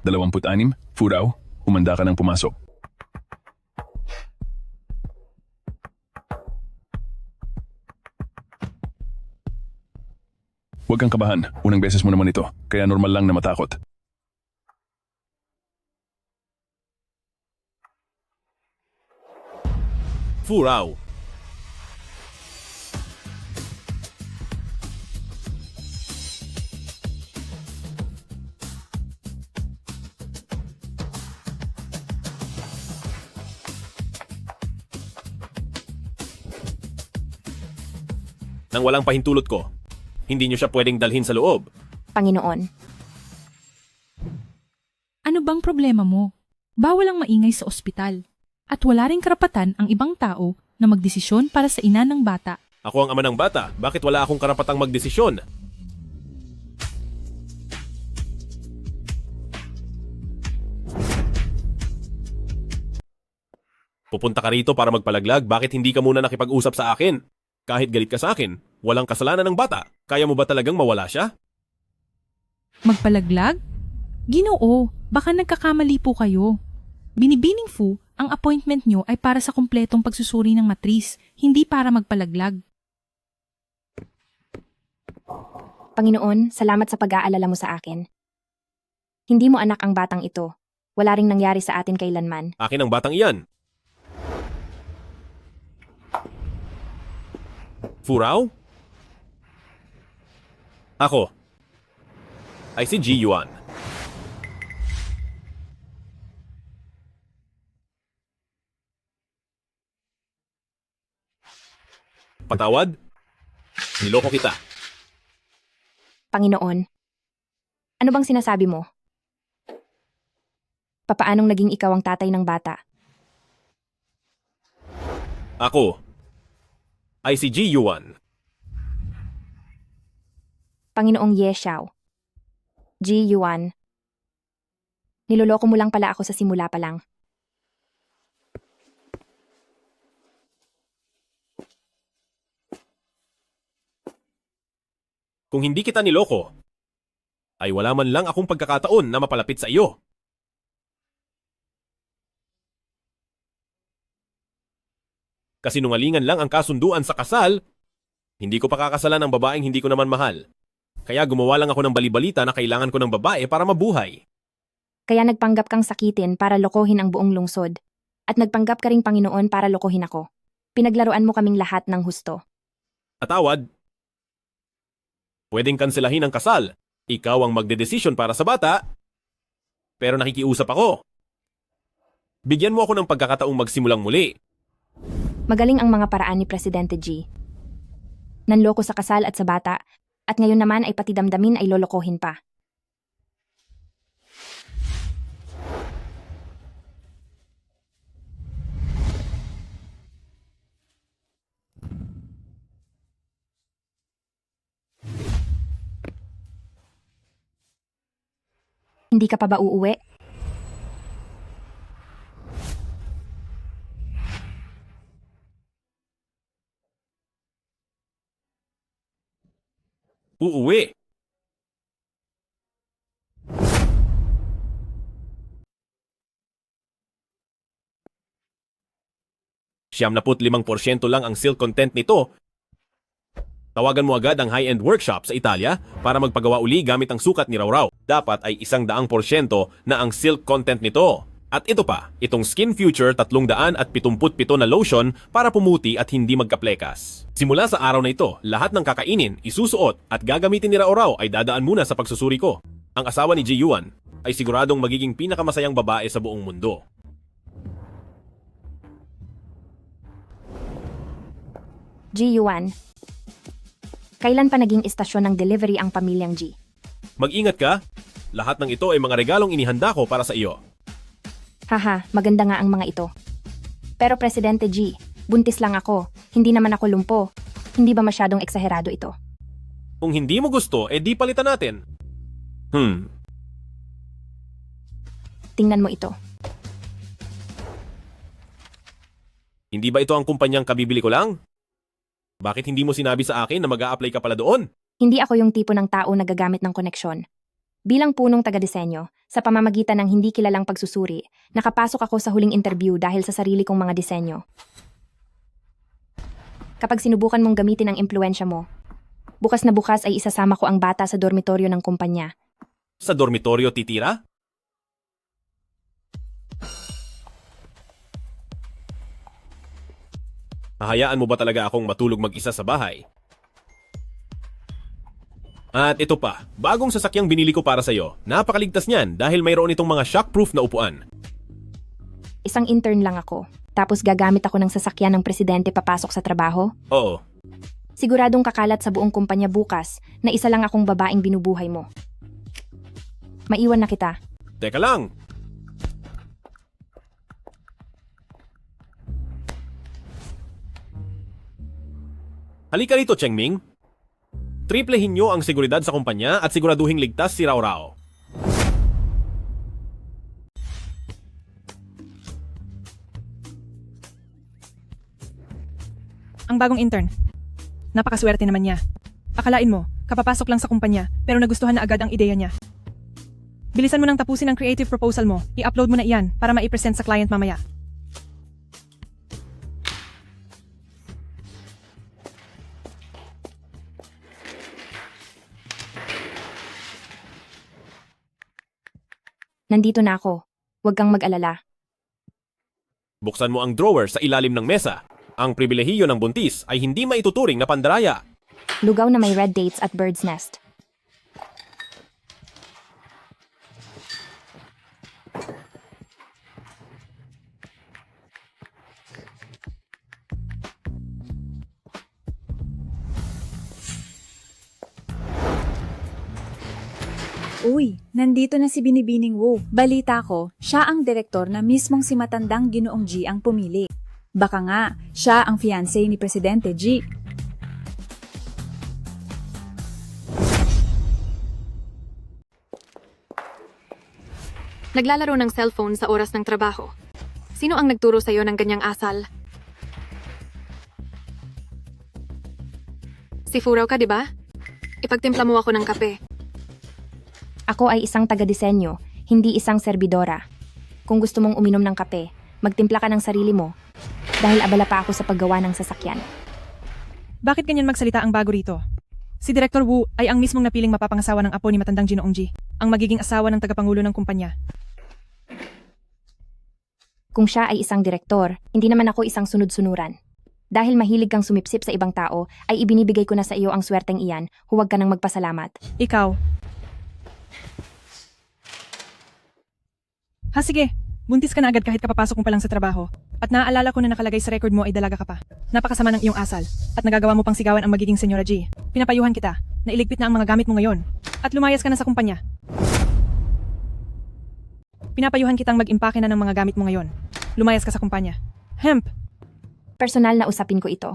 Dalawamput-anim, Furao, umanda ka ng pumasok. Huwag kang kabahan, unang beses mo naman ito, kaya normal lang na matakot. Fu Rao. Nang walang pahintulot ko, hindi niyo siya pwedeng dalhin sa loob. Panginoon, Ano bang problema mo? Bawal ang maingay sa ospital. At wala ring karapatan ang ibang tao na magdesisyon para sa ina ng bata. Ako ang ama ng bata, bakit wala akong karapatang magdesisyon? Pupunta ka rito para magpalaglag, bakit hindi ka muna nakipag-usap sa akin? Kahit galit ka sa akin, walang kasalanan ng bata. Kaya mo ba talagang mawala siya? Magpalaglag? Ginoo, baka nagkakamali po kayo. Binibining Fu, ang appointment nyo ay para sa kumpletong pagsusuri ng matris, hindi para magpalaglag. Panginoon, salamat sa pag-aalala mo sa akin. Hindi mo anak ang batang ito. Wala ring nangyari sa atin kailanman. Akin ang batang iyan. Furaw? Ako. Ay si Ji Yuan. Patawad? Niloko kita. Panginoon, ano bang sinasabi mo? Papaanong naging ikaw ang tatay ng bata? Ako. Ay si Ji Yuan. Panginoong Ye Xiao. Ji Yuan. Niloloko mo lang pala ako sa simula pa lang. Kung hindi kita niloko, ay wala man lang akong pagkakataon na mapalapit sa iyo. Kasinungalingan lang ang kasunduan sa kasal, hindi ko pakakasalan ang babaeng hindi ko naman mahal. Kaya gumawa lang ako ng balibalita na kailangan ko ng babae para mabuhay. Kaya nagpanggap kang sakitin para lokohin ang buong lungsod. At nagpanggap ka ring Panginoon para lokohin ako. Pinaglaruan mo kaming lahat ng husto. Atawad. Pwedeng kanselahin ang kasal. Ikaw ang magdedesisyon para sa bata. Pero nakikiusap ako. Bigyan mo ako ng pagkakataong magsimulang muli. Magaling ang mga paraan ni Presidente G. Nanloko sa kasal at sa bata, at ngayon naman ay pati damdamin ay lolokohin pa. Hindi ka pa ba uuwi? Uuwi. Siyam na 5% lang ang silk content nito. Tawagan mo agad ang high-end workshop sa Italia para magpagawa uli gamit ang sukat ni Rauraw. Dapat ay 100% na ang silk content nito. At ito pa, itong Skin Future 377 na lotion para pumuti at hindi magkaplekas. Simula sa araw na ito, lahat ng kakainin, isusuot at gagamitin ni Rauraw ay dadaan muna sa pagsusuri ko. Ang asawa ni Ji Yuan ay siguradong magiging pinakamasayang babae sa buong mundo. Ji Yuan. Kailan pa naging istasyon ng delivery ang pamilyang G? Mag-ingat ka, lahat ng ito ay mga regalong inihanda ko para sa iyo. Haha, maganda nga ang mga ito. Pero Presidente G, buntis lang ako. Hindi naman ako lumpo. Hindi ba masyadong eksaherado ito? Kung hindi mo gusto, di palitan natin. Tingnan mo ito. Hindi ba ito ang kumpanyang kabibili ko lang? Bakit hindi mo sinabi sa akin na mag-a-apply ka pala doon? Hindi ako yung tipo ng tao na gagamit ng koneksyon. Bilang punong taga-disenyo, sa pamamagitan ng hindi kilalang pagsusuri, nakapasok ako sa huling interview dahil sa sarili kong mga disenyo. Kapag sinubukan mong gamitin ang impluensya mo, bukas na bukas ay isasama ko ang bata sa dormitoryo ng kumpanya. Sa dormitoryo titira? Hahayaan mo ba talaga akong matulog mag-isa sa bahay? At ito pa, bagong sasakyang binili ko para sa iyo. Napakaligtas niyan dahil mayroon itong mga shockproof na upuan. Isang intern lang ako, tapos gagamit ako ng sasakyan ng presidente papasok sa trabaho? Oo. Siguradong kakalat sa buong kumpanya bukas na isa lang akong babaeng binubuhay mo. Maiwan na kita. Teka lang. Halika rito, Cheng Ming. Triplehin nyo ang seguridad sa kumpanya at siguraduhing ligtas si Raurao. Ang bagong intern. Napakaswerte naman niya. Akalain mo, kapapasok lang sa kumpanya, pero nagustuhan na agad ang ideya niya. Bilisan mo nang tapusin ang creative proposal mo. I-upload mo na iyan para ma-present sa client mamaya. Nandito na ako. Huwag kang mag-alala. Buksan mo ang drawer sa ilalim ng mesa. Ang pribilehiyo ng buntis ay hindi maituturing na pandaraya. Lugaw na may red dates at bird's nest. Uy, nandito na si Binibining Wu. Balita ko, siya ang direktor na mismong si matandang Ginoong G ang pumili. Baka nga, siya ang fiancé ni Presidente G. Naglalaro ng cellphone sa oras ng trabaho. Sino ang nagturo sa'yo ng ganyang asal? Si Furaw ka, di ba? Ipagtimpla mo ako ng kape. Ako ay isang taga-disenyo, hindi isang serbidora. Kung gusto mong uminom ng kape, magtimpla ka ng sarili mo. Dahil abala pa ako sa paggawa ng sasakyan. Bakit ganyan magsalita ang bago rito? Si Director Wu ay ang mismong napiling mapapangasawa ng apo ni matandang Ginoong G, ang magiging asawa ng tagapangulo ng kumpanya. Kung siya ay isang direktor, hindi naman ako isang sunod-sunuran. Dahil mahilig kang sumipsip sa ibang tao, ay ibinibigay ko na sa iyo ang swerteng iyan, huwag ka nang magpasalamat. Ikaw. Ha sige, buntis ka na agad kahit kapapasok mo pa lang sa trabaho. At naaalala ko na nakalagay sa record mo ay dalaga ka pa. Napakasama ng iyong asal. At nagagawa mo pang sigawan ang magiging Senyora G. Pinapayuhan kita na iligpit na ang mga gamit mo ngayon. At lumayas ka na sa kumpanya. Pinapayuhan kitang mag-impake na ng mga gamit mo ngayon. Lumayas ka sa kumpanya. Hemp! Personal na usapin ko ito.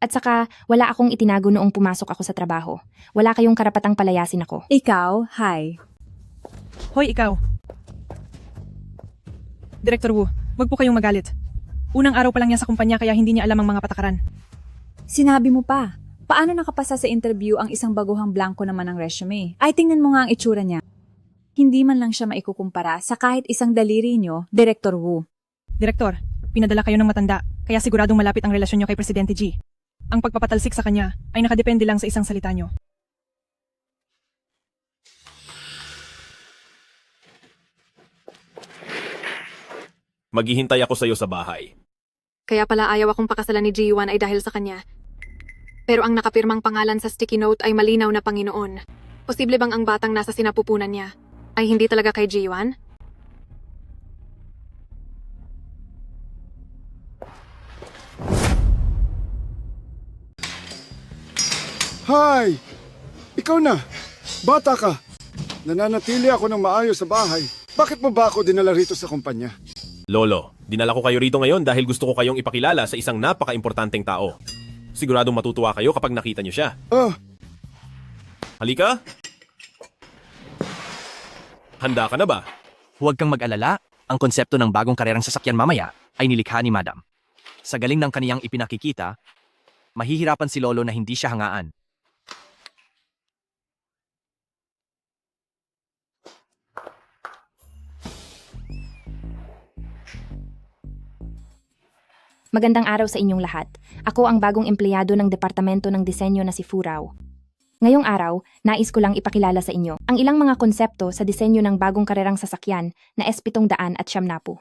At saka, wala akong itinago noong pumasok ako sa trabaho. Wala kayong karapatang palayasin ako. Ikaw, hi. Hoy, ikaw. Director Wu, wag po kayong magalit. Unang araw pa lang niya sa kumpanya kaya hindi niya alam ang mga patakaran. Sinabi mo pa. Paano nakapasa sa interview ang isang baguhang blanco naman ng resume? Ay tingnan mo nga ang itsura niya. Hindi man lang siya maikukumpara sa kahit isang daliri niyo, Director Wu. Direktor, pinadala kayo ng matanda, kaya siguradong malapit ang relasyon niyo kay Presidente G. Ang pagpapatalsik sa kanya ay nakadepende lang sa isang salita niyo. Maghihintay ako sa iyo sa bahay. Kaya pala ayaw akong pakasalan ni G1 ay dahil sa kanya. Pero ang nakapirmang pangalan sa sticky note ay malinaw na Panginoon. Posible bang ang batang nasa sinapupunan niya ay hindi talaga kay G1? Hi! Ikaw na! Bata ka! Nananatili ako ng maayos sa bahay. Bakit mo ba ako dinala rito sa kumpanya? Lolo, dinala ko kayo rito ngayon dahil gusto ko kayong ipakilala sa isang napaka-importanteng tao. Siguradong matutuwa kayo kapag nakita niyo siya. Halika! Handa ka na ba? Huwag kang mag-alala, ang konsepto ng bagong karerang sasakyan mamaya ay nilikha ni Madam. Sa galing ng kaniyang ipinakikita, mahihirapan si Lolo na hindi siya hangaan. Magandang araw sa inyong lahat. Ako ang bagong empleyado ng Departamento ng Disenyo na si Furaw. Ngayong araw, nais ko lang ipakilala sa inyo ang ilang mga konsepto sa disenyo ng bagong karerang sasakyan na S700 at Siyamnapu.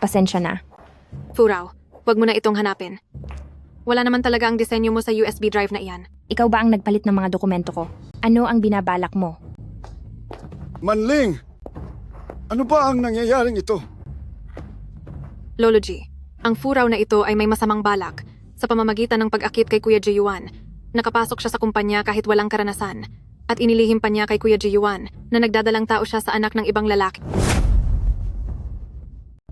Pasensya na. Furaw, wag mo na itong hanapin. Wala naman talaga ang disenyo mo sa USB drive na iyan. Ikaw ba ang nagpalit ng mga dokumento ko? Ano ang binabalak mo? Manling! Ano ba ang nangyayaring ito? Lolo G, ang Furaw na ito ay may masamang balak sa pamamagitan ng pag-akit kay Kuya Ji-Yuan. Nakapasok siya sa kumpanya kahit walang karanasan at inilihim pa niya kay Kuya Ji-Yuan na nagdadalang tao siya sa anak ng ibang lalaki.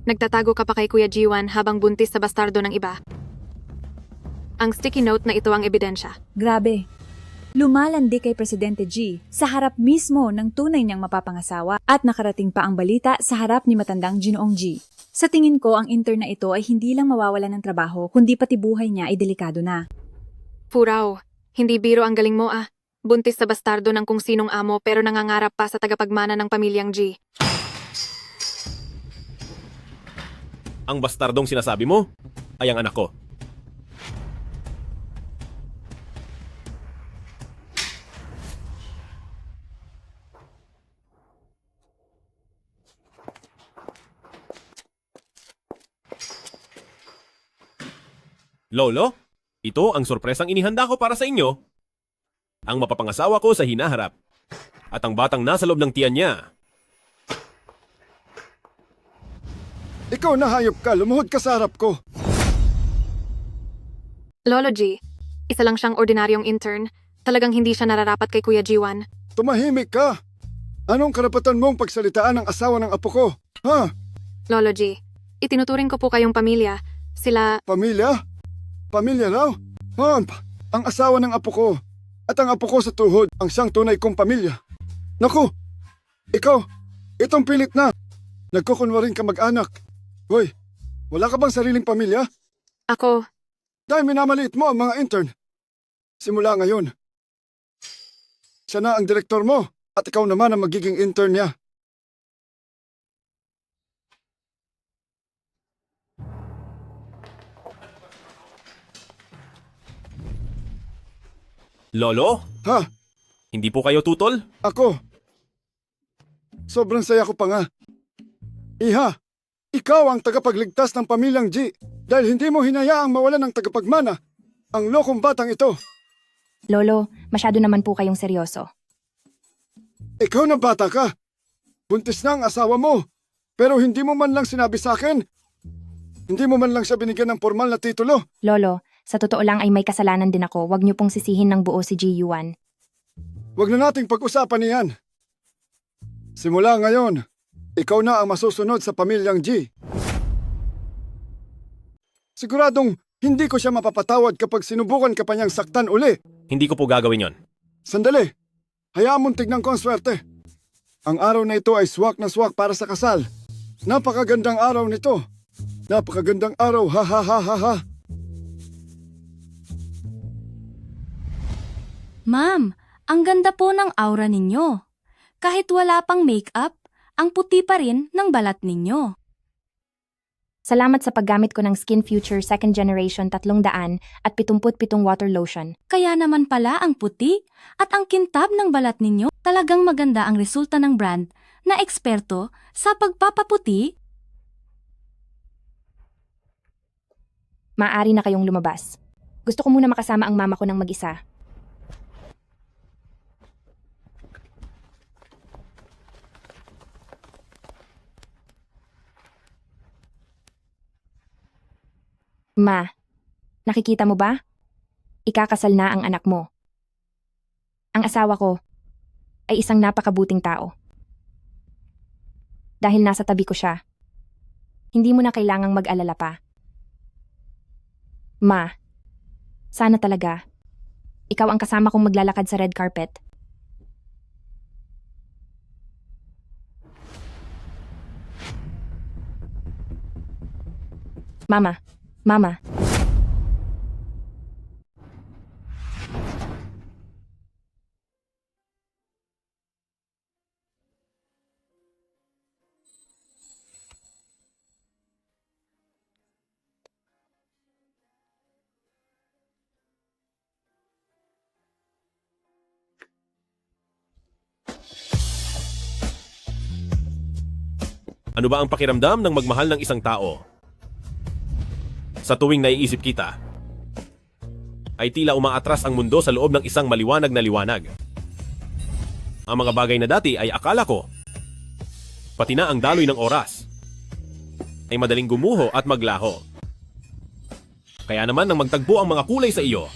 Nagtatago ka pa kay Kuya Ji-Yuan habang buntis sa bastardo ng iba. Ang sticky note na ito ang ebidensya. Grabe. Lumalandi kay Presidente G sa harap mismo ng tunay niyang mapapangasawa at nakarating pa ang balita sa harap ni matandang Ginoong G. Sa tingin ko, ang intern na ito ay hindi lang mawawalan ng trabaho kundi pati buhay niya ay delikado na. Furaw, hindi biro ang galing mo ah. Buntis sa bastardo ng kung sinong amo pero nangangarap pa sa tagapagmana ng pamilyang G. Ang bastardong sinasabi mo ay ang anak ko. Lolo, ito ang sorpresang inihanda ko para sa inyo. Ang mapapangasawa ko sa hinaharap. At ang batang nasa loob ng tiyan niya. Ikaw na hayop ka, lumuhod ka sa harap ko. Lolo G, isa lang siyang ordinaryong intern. Talagang hindi siya nararapat kay Kuya G1. Tumahimik ka. Anong karapatan mong pagsalitaan ng asawa ng apo ko? Ha? Lolo G, itinuturing ko po kayong pamilya. Sila... Pamilya? Pamilya raw? Ang asawa ng apo ko at ang apo ko sa tuhod ang siyang tunay kong pamilya. Naku! Ikaw, itong pilit na. Nagkukunwaring ka mag-anak. Hoy, wala ka bang sariling pamilya? Ako... Dahil minamaliit mo ang mga intern. Simula ngayon, siya na ang direktor mo at ikaw naman ang magiging intern niya. Lolo? Ha? Hindi po kayo tutol? Ako. Sobrang saya ko pa nga. Iha, ikaw ang tagapagligtas ng pamilyang G dahil hindi mo hinayaang mawalan ng tagapagmana ang lokong batang ito. Lolo, masyado naman po kayong seryoso. Ikaw na bata ka. Buntis na ang asawa mo. Pero hindi mo man lang sinabi sa akin. Hindi mo man lang siya binigyan ng formal na titulo. Lolo, sa totoo lang ay may kasalanan din ako. Huwag niyo pong sisihin ng buo si G1. Huwag na nating pag-usapan niyan. Simula ngayon, ikaw na ang masusunod sa pamilyang G. Siguradong hindi ko siya mapapatawad kapag sinubukan ka pa niyang saktan uli. Hindi ko po gagawin yon. Sandali, hayaan mong tignan ko ang swerte. Ang araw na ito ay swak na swak para sa kasal. Napakagandang araw nito. Napakagandang araw, ha ha ha ha ha. Ma'am, ang ganda po ng aura ninyo. Kahit wala pang makeup, ang puti pa rin ng balat ninyo. Salamat sa paggamit ko ng Skin Future 2nd Generation 377 water lotion. Kaya naman pala ang puti at ang kintab ng balat ninyo. Talagang maganda ang resulta ng brand na eksperto sa pagpapaputi. Maaari na kayong lumabas. Gusto ko muna makasama ang mama ko ng mag-isa. Ma, nakikita mo ba? Ikakasal na ang anak mo. Ang asawa ko ay isang napakabuting tao. Dahil nasa tabi ko siya, hindi mo na kailangang mag-alala pa. Ma, sana talaga, ikaw ang kasama kong maglalakad sa red carpet. Mama. Ano ba ang pakiramdam ng magmahal ng isang tao? Sa tuwing naiisip kita, ay tila umaatras ang mundo sa loob ng isang maliwanag na liwanag. Ang mga bagay na dati ay akala ko, pati na ang daloy ng oras, ay madaling gumuho at maglaho. Kaya naman nang magtagpo ang mga kulay sa iyo,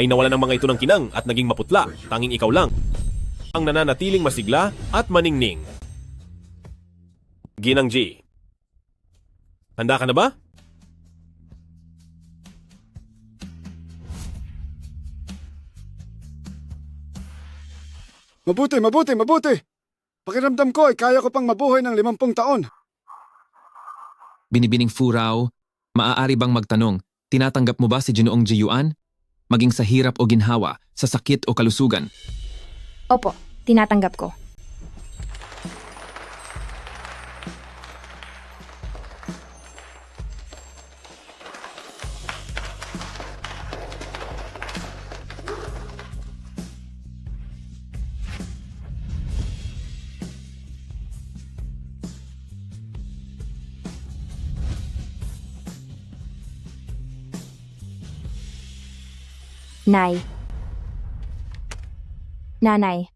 ay nawalan ng mga ito ng kinang at naging maputla, tanging ikaw lang ang nananatiling masigla at maningning. Ginang G, handa ka na ba? Mabuti. Pakiramdam ko ay kaya ko pang mabuhay ng 50 taon. Binibining Fu raw, maaari bang magtanong, tinatanggap mo ba si Ginoong Ji Yuan? maging sa hirap o ginhawa, sa sakit o kalusugan. Opo, tinatanggap ko. Nay. Nanay.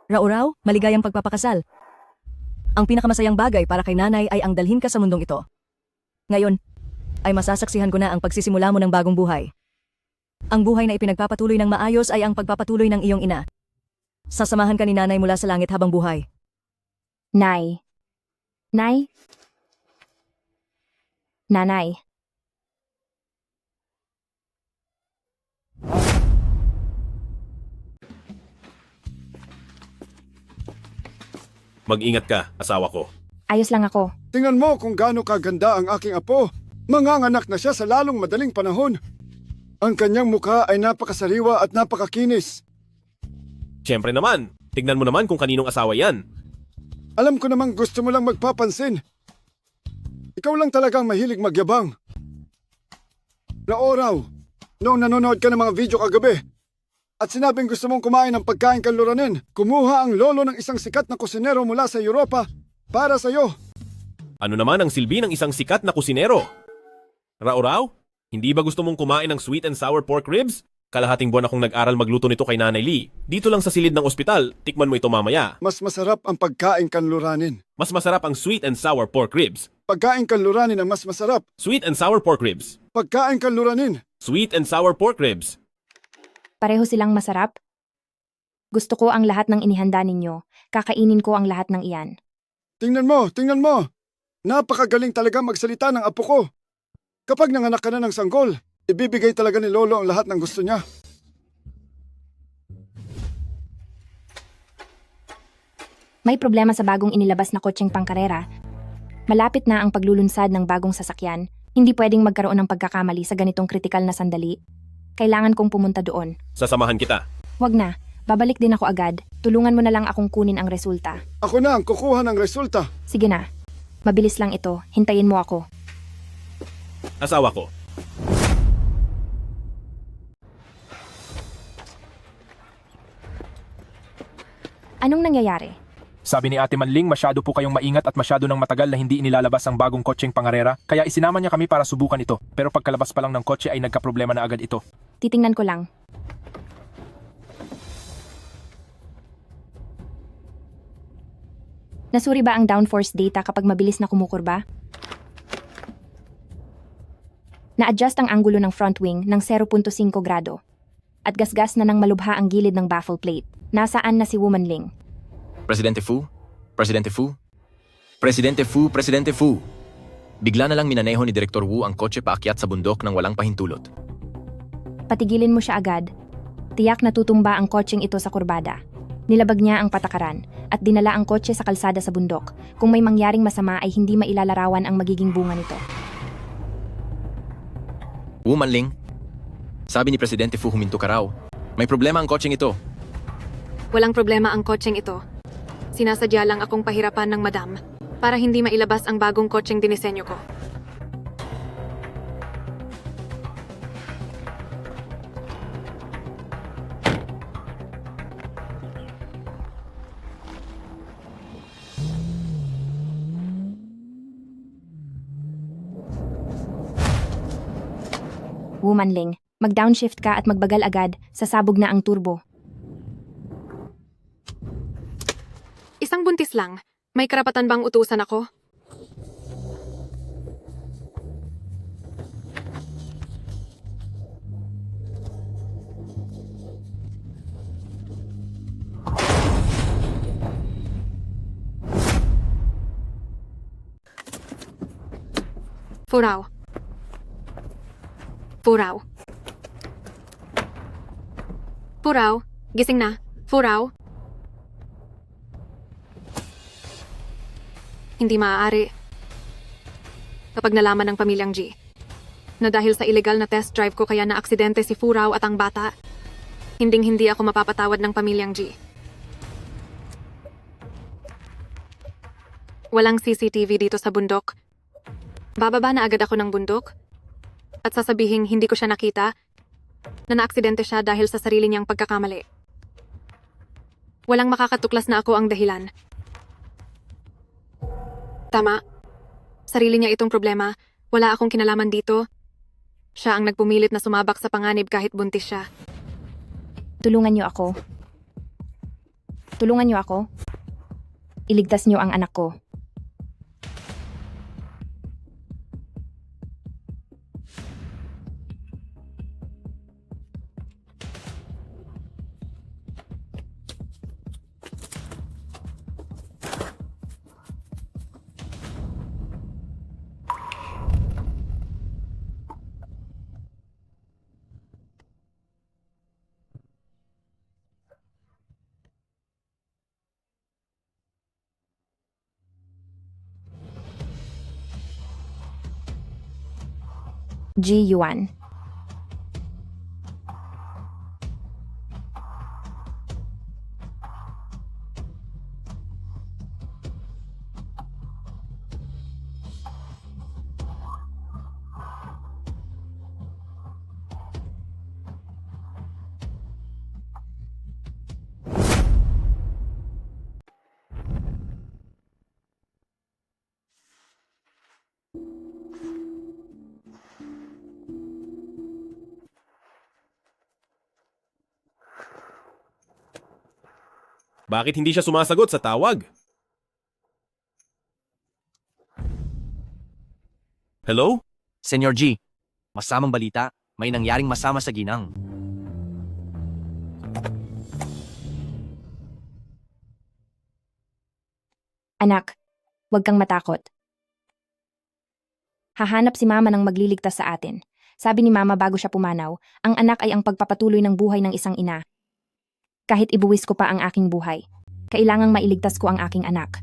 Rauraw, maligayang pagpapakasal. Ang pinakamasayang bagay para kay nanay ay ang dalhin ka sa mundong ito. Ngayon, ay masasaksihan ko na ang pagsisimula mo ng bagong buhay. Ang buhay na ipinagpapatuloy ng maayos ay ang pagpapatuloy ng iyong ina. Sasamahan ka ni nanay mula sa langit habang buhay. Nay. Nay? Nanay. Mag-ingat ka, asawa ko. Ayos lang ako. Tingnan mo kung gaano kaganda ang aking apo. Manganganak na siya sa lalong madaling panahon. Ang kanyang mukha ay napakasariwa at napakakinis. Siyempre naman, tignan mo naman kung kaninong asawa yan. Alam ko namang gusto mo lang magpapansin. Ikaw lang talagang mahilig magyabang. Raoraw, noong nanonood ka ng mga video kagabi, at sinabing gusto mong kumain ng pagkain kanluranin, kumuha ang lolo ng isang sikat na kusinero mula sa Europa para sa'yo. Ano naman ang silbi ng isang sikat na kusinero? Raoraw, hindi ba gusto mong kumain ng sweet and sour pork ribs? Kalahating buwan akong nag-aral magluto nito kay Nanay Lee. Dito lang sa silid ng ospital, tikman mo ito mamaya. Mas masarap ang pagkain kanluranin. Mas masarap ang sweet and sour pork ribs. Pagkain kanluranin ang mas masarap. Sweet and sour pork ribs. Pagkain kanluranin. Sweet and sour pork ribs. Pareho silang masarap. Gusto ko ang lahat ng inihanda ninyo. Kakainin ko ang lahat ng iyan. Tingnan mo, tingnan mo. Napakagaling talaga magsalita ng apo ko. Kapag nanganak ka na ng sanggol, ibibigay talaga ni Lolo ang lahat ng gusto niya. May problema sa bagong inilabas na kotseng pangkarera. Malapit na ang paglulunsad ng bagong sasakyan. Hindi pwedeng magkaroon ng pagkakamali sa ganitong kritikal na sandali. Kailangan kong pumunta doon. Sasamahan kita. Wag na. Babalik din ako agad. Tulungan mo na lang akong kunin ang resulta. Ako na ang kukuha ng resulta. Sige na. Mabilis lang ito. Hintayin mo ako. Asawa ko. Anong nangyayari? Sabi ni Ate Manling, masyado po kayong maingat at masyado nang matagal na hindi inilalabas ang bagong kotseng pangarera, kaya isinama niya kami para subukan ito. Pero pagkalabas pa lang ng kotse ay nagkaproblema na agad ito. Titingnan ko lang. Nasuri ba ang downforce data kapag mabilis na kumukurba? Na-adjust ang anggulo ng front wing ng 0.5 grado. At gasgas na ng malubha ang gilid ng baffle plate. Nasaan na si Woman Ling? Presidente Fu? Presidente Fu? Presidente Fu, Presidente Fu! Bigla na lang minaneho ni Direktor Wu ang kotse paakyat sa bundok nang walang pahintulot. Patigilin mo siya agad. Tiyak na tutumba ang kotseng ito sa kurbada. Nilabag niya ang patakaran at dinala ang kotse sa kalsada sa bundok. Kung may mangyaring masama ay hindi mailalarawan ang magiging bunga nito. Wu Manling, sabi ni Presidente Fu huminto ka raw. May problema ang kotseng ito. Walang problema ang kotseng ito. Sinasadya lang akong pahirapan ng madam para hindi mailabas ang bagong kotseng dinisenyo ko. Woman Ling, mag-downshift ka at magbagal agad. Sasabog na ang turbo. Isang buntis lang. May karapatan bang utusan ako? Furaw. Furaw. Furaw, gising na. Furaw? Hindi maaari. Kapag nalaman ng pamilyang G na dahil sa illegal na test drive ko kaya na-aksidente si Furaw at ang bata, hinding-hindi ako mapapatawad ng pamilyang G. Walang CCTV dito sa bundok. Bababa na agad ako ng bundok at sasabihin hindi ko siya nakita na naaksidente siya dahil sa sarili niyang pagkakamali. Walang makakatuklas na ako ang dahilan. Tama. Sarili niya itong problema. Wala akong kinalaman dito. Siya ang nagpumilit na sumabak sa panganib kahit buntis siya. Tulungan niyo ako. Tulungan niyo ako. Iligtas niyo ang anak ko. G. Yuan. Bakit hindi siya sumasagot sa tawag? Hello? Senyor G, masamang balita, may nangyaring masama sa ginang. Anak, huwag kang matakot. Hahanap si Mama ng magliligtas sa atin. Sabi ni Mama bago siya pumanaw, ang anak ay ang pagpapatuloy ng buhay ng isang ina. Kahit ibuwis ko pa ang aking buhay, kailangang mailigtas ko ang aking anak.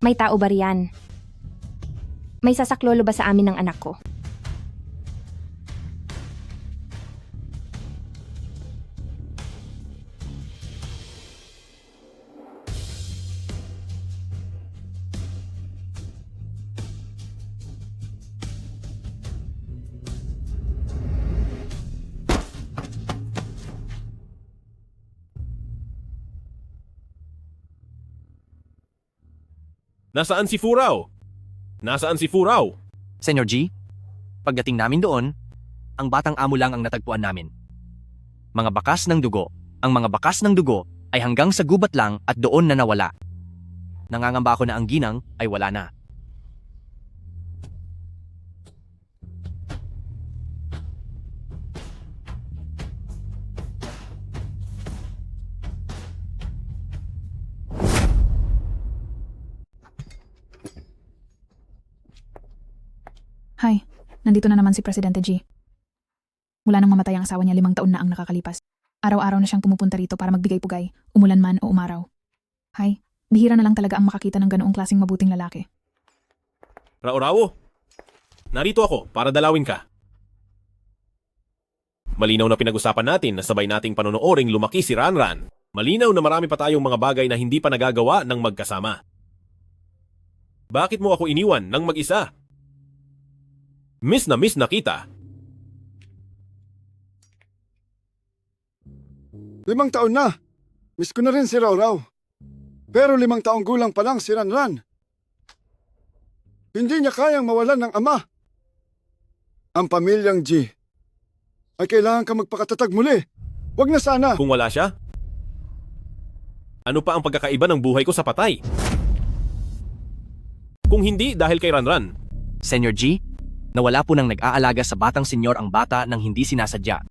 May tao ba riyan? May sasaklolo ba sa amin ng anak ko? Nasaan si Furaw? Nasaan si Furaw? Senyor G, pagdating namin doon, ang batang amo lang ang natagpuan namin. Mga bakas ng dugo. Ang mga bakas ng dugo ay hanggang sa gubat lang at doon na nawala. Nangangamba ako na ang ginang ay wala na. Hi, nandito na naman si Presidente G. Mula nang mamatay ang asawa niya 5 taon na ang nakakalipas. Araw-araw na siyang pumupunta rito para magbigay-pugay, umulan man o umaraw. Hi, bihira na lang talaga ang makakita ng ganoong klaseng mabuting lalaki. Rao-Rao, narito ako para dalawin ka. Malinaw na pinag-usapan natin na sabay nating panonooring lumaki si Ranran. Malinaw na marami pa tayong mga bagay na hindi pa nagagawa ng magkasama. Bakit mo ako iniwan ng mag-isa? Miss na kita. 5 taon na. Miss ko na rin si Raw. Pero 5 taong gulang pa lang si Ranran. Hindi niya kayang mawalan ng ama. Ang pamilyang G ay kailangan ka magpakatatag muli. Huwag na sana. Kung wala siya, ano pa ang pagkakaiba ng buhay ko sa patay? Kung hindi dahil kay Ranran. Senyor G, nawala po ng nag-aalaga sa batang senyor ang bata nang hindi sinasadya.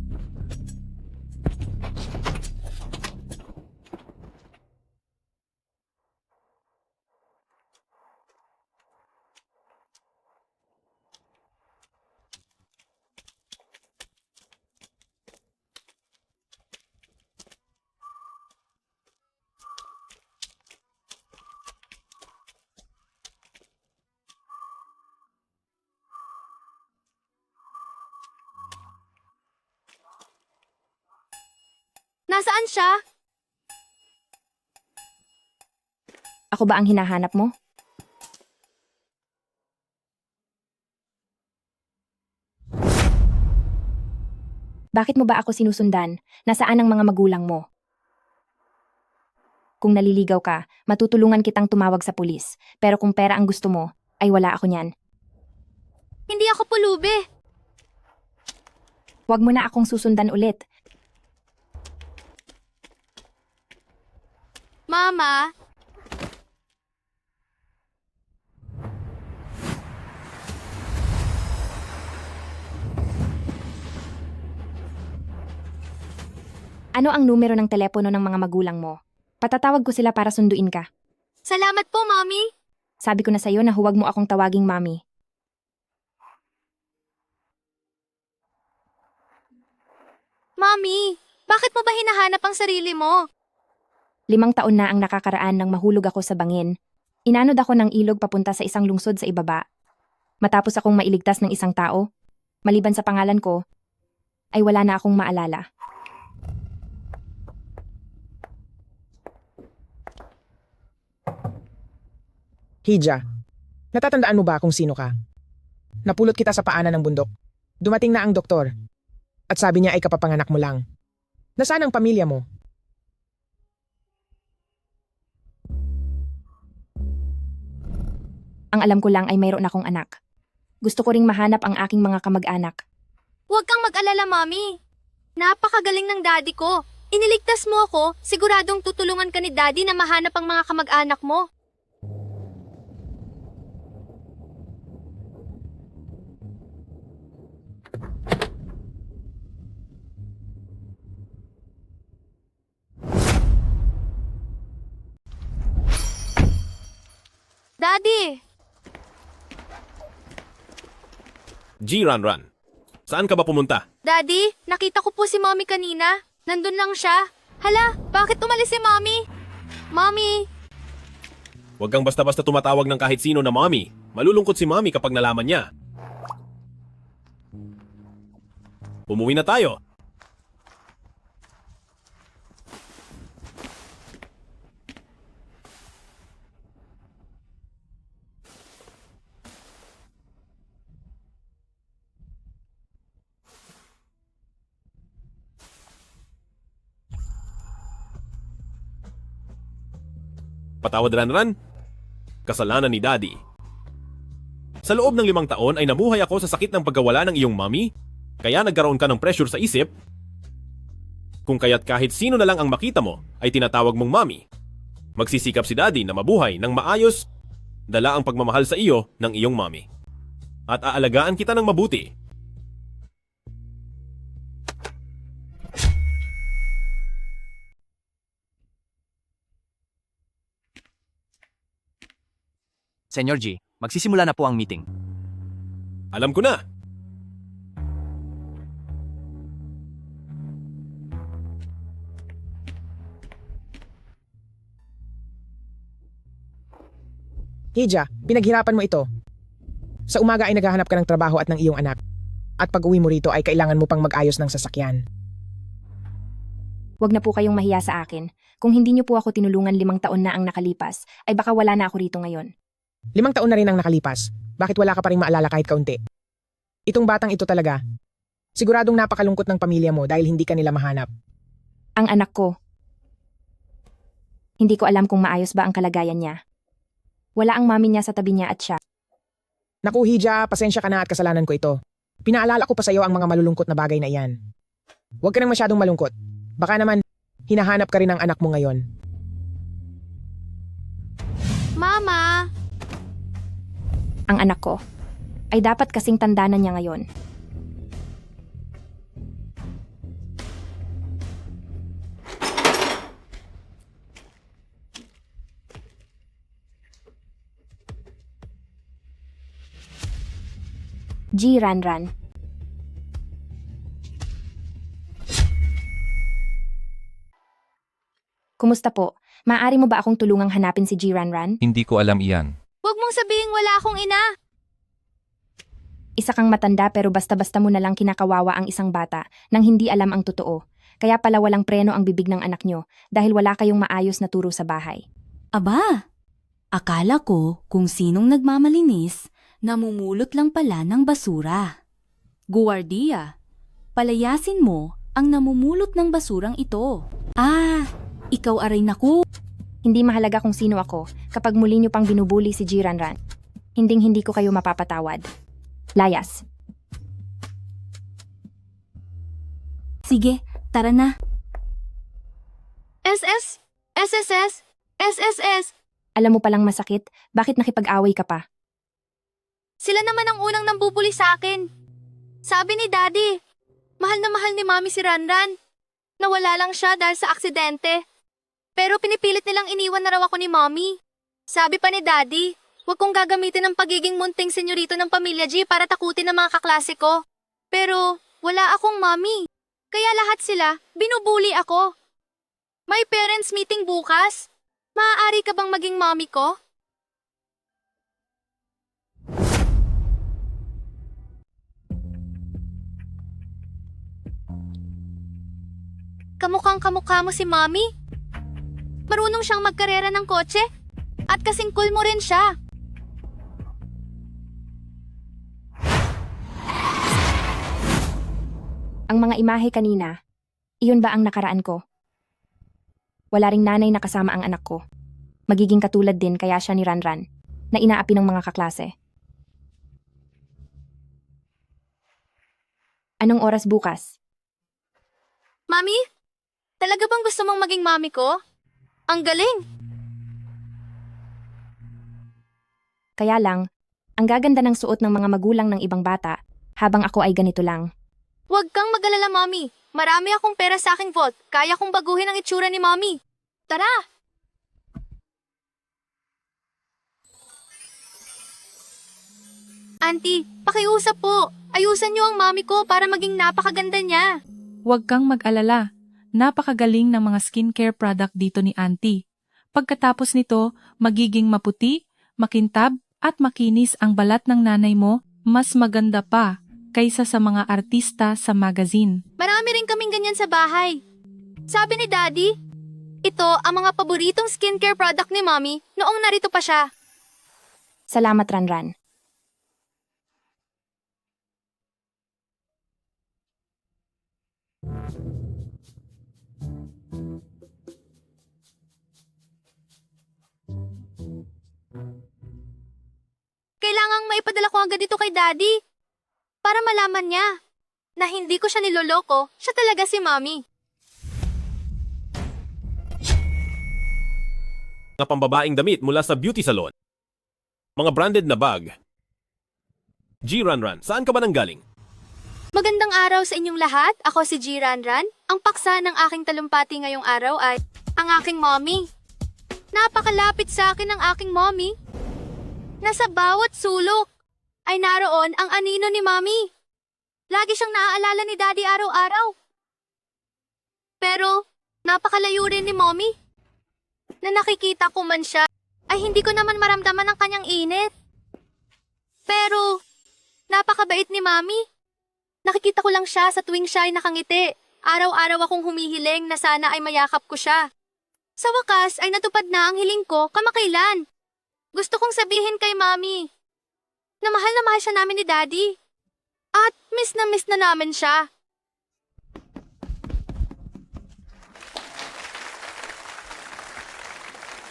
Nasaan siya? Ako ba ang hinahanap mo? Bakit mo ba ako sinusundan? Nasaan ang mga magulang mo? Kung naliligaw ka, matutulungan kitang tumawag sa pulis. Pero kung pera ang gusto mo, ay wala ako niyan. Hindi ako pulubi. Huwag mo na akong susundan ulit. Mama, Ano ang numero ng telepono ng mga magulang mo? Patatawag ko sila para sunduin ka. salamat po, Mommy. Sabi ko na sa'yo na huwag mo akong tawaging mami. Mommy, bakit mo ba hinahanap ang sarili mo? 5 taon na ang nakakaraan nang mahulog ako sa bangin. Inanod ako ng ilog papunta sa isang lungsod sa ibaba. Matapos akong mailigtas ng isang tao, maliban sa pangalan ko, ay wala na akong maalala. Hija, natatandaan mo ba kung sino ka? Napulot kita sa paanan ng bundok. Dumating na ang doktor. At sabi niya ay kapapanganak mo lang. Nasaan ang pamilya mo? Ang alam ko lang ay mayroon akong anak. Gusto ko ring mahanap ang aking mga kamag-anak. Huwag kang mag-alala, Mommy. Napakagaling ng daddy ko. Iniligtas mo ako, siguradong tutulungan ka ni daddy na mahanap ang mga kamag-anak mo. Daddy! G. Ranran, saan ka ba pumunta? Daddy, nakita ko po si Mommy kanina. Nandun lang siya. Hala, bakit umalis si Mommy? Mommy! Huwag kang basta-basta tumatawag ng kahit sino na mommy. Malulungkot si mommy kapag nalaman niya. Umuwi na tayo. Patawad, Ranran. Kasalanan ni Daddy. Sa loob ng 5 taon ay namuhay ako sa sakit ng pagkawala ng iyong mommy, kaya nagkaroon ka ng pressure sa isip. Kung kaya't kahit sino na lang ang makita mo ay tinatawag mong mommy. Magsisikap si Daddy na mabuhay ng maayos, dala ang pagmamahal sa iyo ng iyong mommy. At aalagaan kita ng mabuti. Senyor G, magsisimula na po ang meeting. Alam ko na. Hija, pinaghirapan mo ito. Sa umaga ay naghahanap ka ng trabaho at ng iyong anak. At pag uwi mo rito ay kailangan mo pang mag-ayos ng sasakyan. Huwag na po kayong mahiya sa akin. Kung hindi niyo po ako tinulungan 5 taon na ang nakalipas, ay baka wala na ako rito ngayon. 5 taon na rin ang nakalipas. Bakit wala ka pa rin maalala kahit kaunti? Itong batang ito talaga. Siguradong napakalungkot ng pamilya mo dahil hindi ka nila mahanap. Ang anak ko. Hindi ko alam kung maayos ba ang kalagayan niya. Wala ang mami niya sa tabi niya at siya. Naku, Hija, pasensya ka na at kasalanan ko ito. Pinaalala ko pa sa iyo ang mga malulungkot na bagay na iyan. Huwag ka nang masyadong malungkot. Baka naman, hinahanap ka rin ng anak mo ngayon. Mama! Ang anak ko ay dapat kasing tanda na niya ngayon. G. Ranran. Kumusta po? Maaari mo ba akong tulungang hanapin si G. Ranran? Hindi ko alam iyan. Huwag mong sabihing wala akong ina. Isa kang matanda pero basta-basta mo na lang kinakawawa ang isang bata nang hindi alam ang totoo. Kaya pala walang preno ang bibig ng anak nyo dahil wala kayong maayos na turo sa bahay. Aba, akala ko kung sinong nagmamalinis, namumulot lang pala ng basura. Guwardiya, palayasin mo ang namumulot ng basurang ito. Ah, ikaw aray naku. Hindi mahalaga kung sino ako kapag muli nyo pang binubuli si Jiranran. Hinding-hindi ko kayo mapapatawad. Layas. Sige, tara na. SS? SSS? SSS? Alam mo palang masakit, bakit nakipag-away ka pa? Sila naman ang unang nambubuli sa akin. Sabi ni Daddy, mahal na mahal ni Mami si Ranran. Nawala lang siya dahil sa aksidente. Pero pinipilit nilang iniwan na raw ako ni Mommy. Sabi pa ni Daddy, huwag kong gagamitin ang pagiging munting senyorito ng pamilya G para takutin ang mga kaklase ko. Pero wala akong Mommy. Kaya lahat sila, binubuli ako. May parents meeting bukas. Maaari ka bang maging Mommy ko? Kamukhang kamukha mo si Mommy. Marunong siyang magkarera ng kotse. At kasing cool mo rin siya. Ang mga imahe kanina, iyon ba ang nakaraan ko? Wala ring nanay na kasama ang anak ko. Magiging katulad din kaya siya ni Ranran, na inaapi ng mga kaklase. Anong oras bukas? Mami? Talaga bang gusto mong maging Mommy ko? Ang galing! Kaya lang, ang gaganda ng suot ng mga magulang ng ibang bata habang ako ay ganito lang. Huwag kang mag-alala, Mommy. Marami akong pera sa aking vault. Kaya kong baguhin ang itsura ni Mommy. Tara! Auntie, pakiusap po. Ayusan niyo ang Mommy ko para maging napakaganda niya. Huwag kang mag-alala. Napakagaling ng mga skincare product dito ni Auntie. Pagkatapos nito, magiging maputi, makintab, at makinis ang balat ng nanay mo, mas maganda pa kaysa sa mga artista sa magazine. Marami rin kaming ganyan sa bahay. Sabi ni Daddy, ito ang mga paboritong skincare product ni Mommy noong narito pa siya. Salamat, Ranran. Kailangang maipadala ko agad ito kay Daddy. Para malaman niya na hindi ko siya niloloko, siya talaga si Mommy. Mga pambabaing damit mula sa beauty salon. Mga branded na bag. G Ranran, saan ka ba nanggaling? Magandang araw sa inyong lahat. Ako si G Ranran. Ang paksa ng aking talumpati ngayong araw ay ang aking mommy. Napakalapit sa akin ng aking mommy. Nasa bawat sulok ay naroon ang anino ni Mommy. Lagi siyang naaalala ni Daddy araw-araw. Pero napakalayo rin ni Mommy. Na nakikita ko man siya, ay hindi ko naman maramdaman ang kanyang init. Pero napakabait ni Mommy. Nakikita ko lang siya sa tuwing siya ay nakangiti. Araw-araw akong humihiling na sana ay mayakap ko siya. Sa wakas ay natupad na ang hiling ko kamakailan. Gusto kong sabihin kay Mommy na mahal siya namin ni Daddy. At miss na namin siya.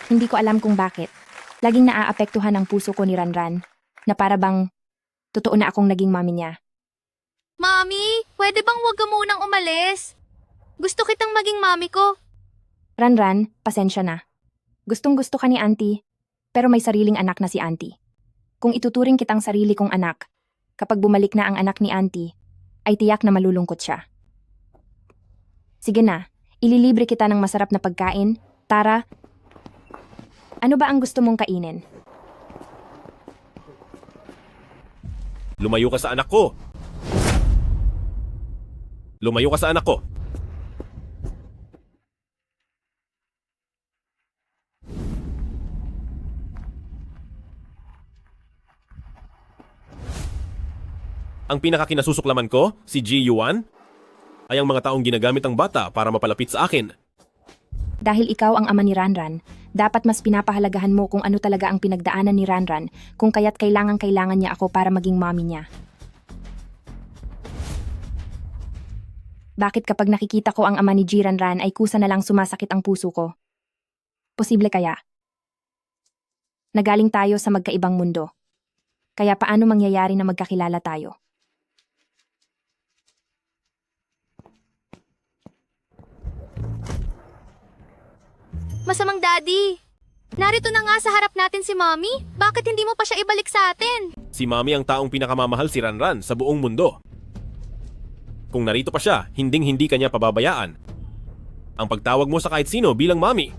Hindi ko alam kung bakit. Laging naaapektuhan ang puso ko ni Ranran na para bang totoo na akong naging mommy niya. Mommy, pwede bang huwag ka munang umalis? Gusto kitang maging mommy ko. Ranran, pasensya na. Gustong-gusto ka ni Auntie, pero may sariling anak na si Auntie. Kung ituturing kitang sarili kong anak, kapag bumalik na ang anak ni Auntie, ay tiyak na malulungkot siya. Sige na, ililibre kita ng masarap na pagkain. Tara, ano ba ang gusto mong kainin? Lumayo ka sa anak ko! Lumayo ka sa anak ko! Ang pinakakinasusuklaman ko, si Ji Yuan? ay ang mga taong ginagamit ang bata para mapalapit sa akin. Dahil ikaw ang ama ni Ranran, dapat mas pinapahalagahan mo kung ano talaga ang pinagdaanan ni Ranran, kung kaya't kailangan niya ako para maging mommy niya. Bakit kapag nakikita ko ang ama ni Ranran ay kusa na lang sumasakit ang puso ko? Posible kaya? Nagaling tayo sa magkaibang mundo. Kaya paano mangyayari na magkakilala tayo? Masamang daddy. Narito na nga sa harap natin si mommy. Bakit hindi mo pa siya ibalik sa atin? Si Mami ang taong pinakamamahal si Ranran sa buong mundo. Kung narito pa siya, hinding-hindi kanya pababayaan. Ang pagtawag mo sa kahit sino bilang Mami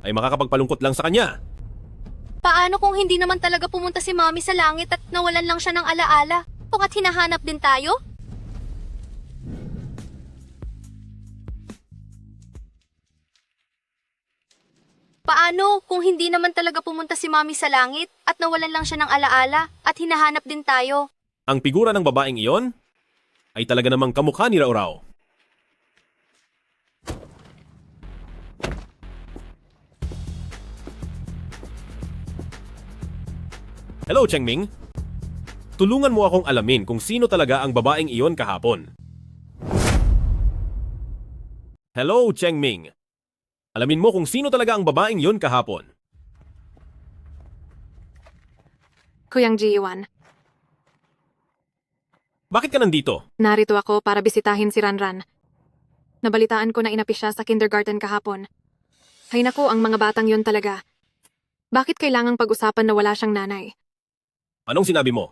ay makakapagpalungkot lang sa kanya. Paano kung hindi naman talaga pumunta si mommy sa langit at nawalan lang siya ng alaala? Kung at hinahanap din tayo? Paano kung hindi naman talaga pumunta si mommy sa langit at nawalan lang siya ng alaala at hinahanap din tayo? Ang figura ng babaeng iyon ay talaga namang kamukha ni Raurao. Hello, Chengming. Tulungan mo akong alamin kung sino talaga ang babaeng iyon kahapon. Hello, Chengming. Alamin mo kung sino talaga ang babaeng iyon kahapon. Kuyang Ji-Yuan, Bakit ka nandito? narito ako para bisitahin si Ranran. Nabalitaan ko na inapi siya sa kindergarten kahapon. Hay naku, ang mga batang yon talaga. Bakit kailangang pag-usapan na wala siyang nanay? Anong sinabi mo?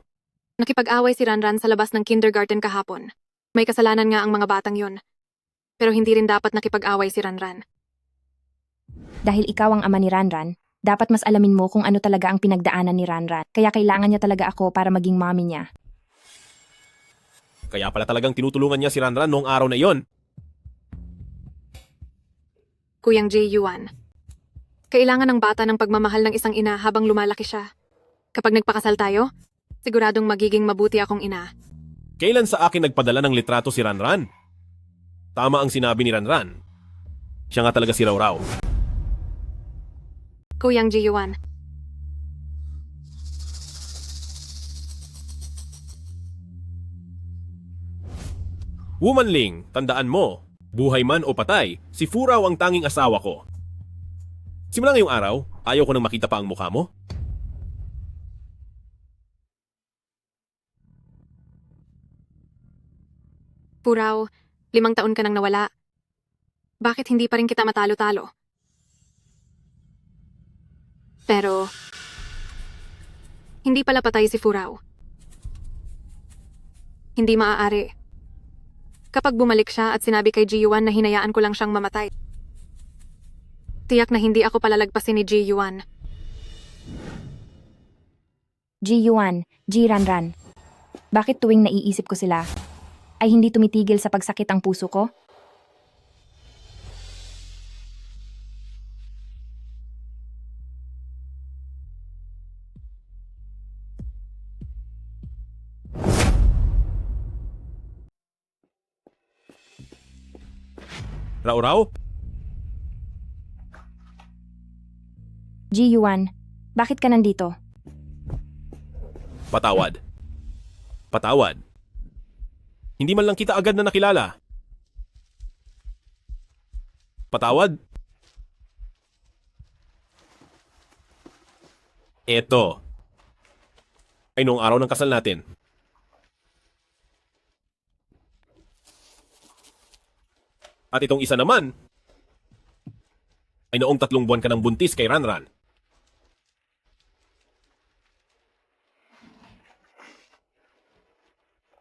Nakipag-away si Ranran sa labas ng kindergarten kahapon. May kasalanan nga ang mga batang yon. Pero hindi rin dapat nakipag-away si Ranran. Dahil ikaw ang ama ni Ranran, dapat mas alamin mo kung ano talaga ang pinagdaanan ni Ranran. Kaya kailangan niya talaga ako para maging mommy niya. Kaya pala talagang tinutulungan niya si Ranran noong araw na iyon. Kuyang Ji-Yuan, kailangan ng bata ng pagmamahal ng isang ina habang lumalaki siya. Kapag nagpakasal tayo, siguradong magiging mabuti akong ina. Kailan sa akin nagpadala ng litrato si Ranran? Tama ang sinabi ni Ranran. Siya nga talaga si Raurao. Kuyang Ji-Yuan, Womanling, tandaan mo, buhay man o patay, si Furaw ang tanging asawa ko. Simula ngayong araw, ayaw ko nang makita pa ang mukha mo. Puraw, 5 taon ka nang nawala. Bakit hindi pa rin kita matalo-talo? Pero, hindi pala patay si Furaw. Hindi maaari. Kapag bumalik siya at sinabi kay Ji-Yuan na hinayaan ko lang siyang mamatay, tiyak na hindi ako palalagpasin ni Ji-Yuan. Ji-Yuan, Ji-Ranran. Bakit tuwing naiisip ko sila, ay hindi tumitigil sa pagsakit ang puso ko? Raurao? Ji-Yuan, bakit ka nandito? Patawad. Patawad. Hindi man lang kita agad na nakilala. Patawad? Eto. Ay noong araw ng kasal natin. At itong isa naman, ay noong 3 buwan ka ng buntis kay Ranran.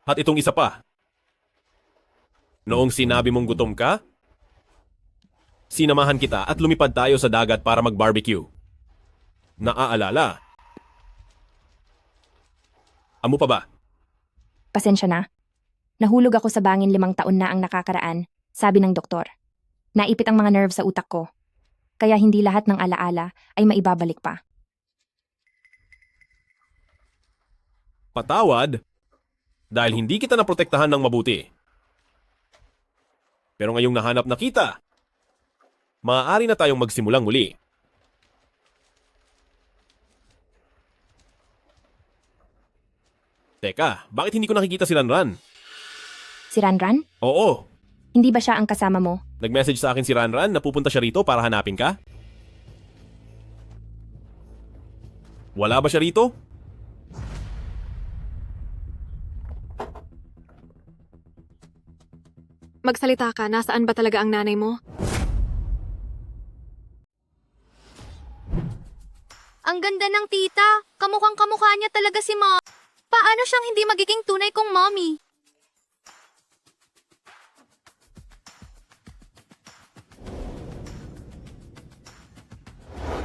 At itong isa pa, noong sinabi mong gutom ka, sinamahan kita at lumipad tayo sa dagat para mag-barbecue. Naaalala? Amo pa ba? Pasensya na. Nahulog ako sa bangin 5 taon na ang nakakaraan, sabi ng doktor. Naipit ang mga nerve sa utak ko. Kaya hindi lahat ng alaala ay maibabalik pa. Patawad? Dahil hindi kita naprotektahan ng mabuti. Pero ngayong nahanap na kita, maaari na tayong magsimulang muli. Teka, bakit hindi ko nakikita si Ranran? Si Ranran? Oo, Hindi ba siya ang kasama mo? nag-message sa akin si Ranran na pupunta siya rito para hanapin ka. Wala ba siya rito? Magsalita ka, nasaan ba talaga ang nanay mo? Ang ganda ng tita. Kamukhang kamukha niya talaga si Mom. Paano siyang hindi magiging tunay kong mommy?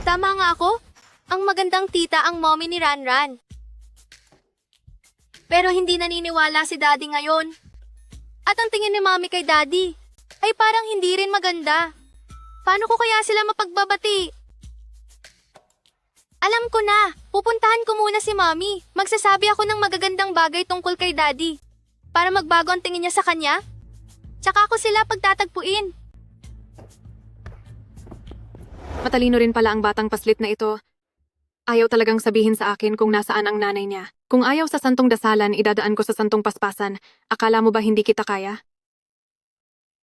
Tama nga ako. Ang magandang tita ang mommy ni Ranran. Pero hindi naniniwala si Daddy ngayon. At ang tingin ni Mommy kay Daddy ay parang hindi rin maganda. Paano ko kaya sila mapagbabati? Alam ko na, pupuntahan ko muna si Mommy. Magsasabi ako ng magagandang bagay tungkol kay Daddy. Para magbago ang tingin niya sa kanya. Tsaka ako sila pagtatagpuin. Matalino rin pala ang batang paslit na ito. Ayaw talagang sabihin sa akin kung nasaan ang nanay niya. Kung ayaw sa santong dasalan, idadaan ko sa santong paspasan. Akala mo ba hindi kita kaya?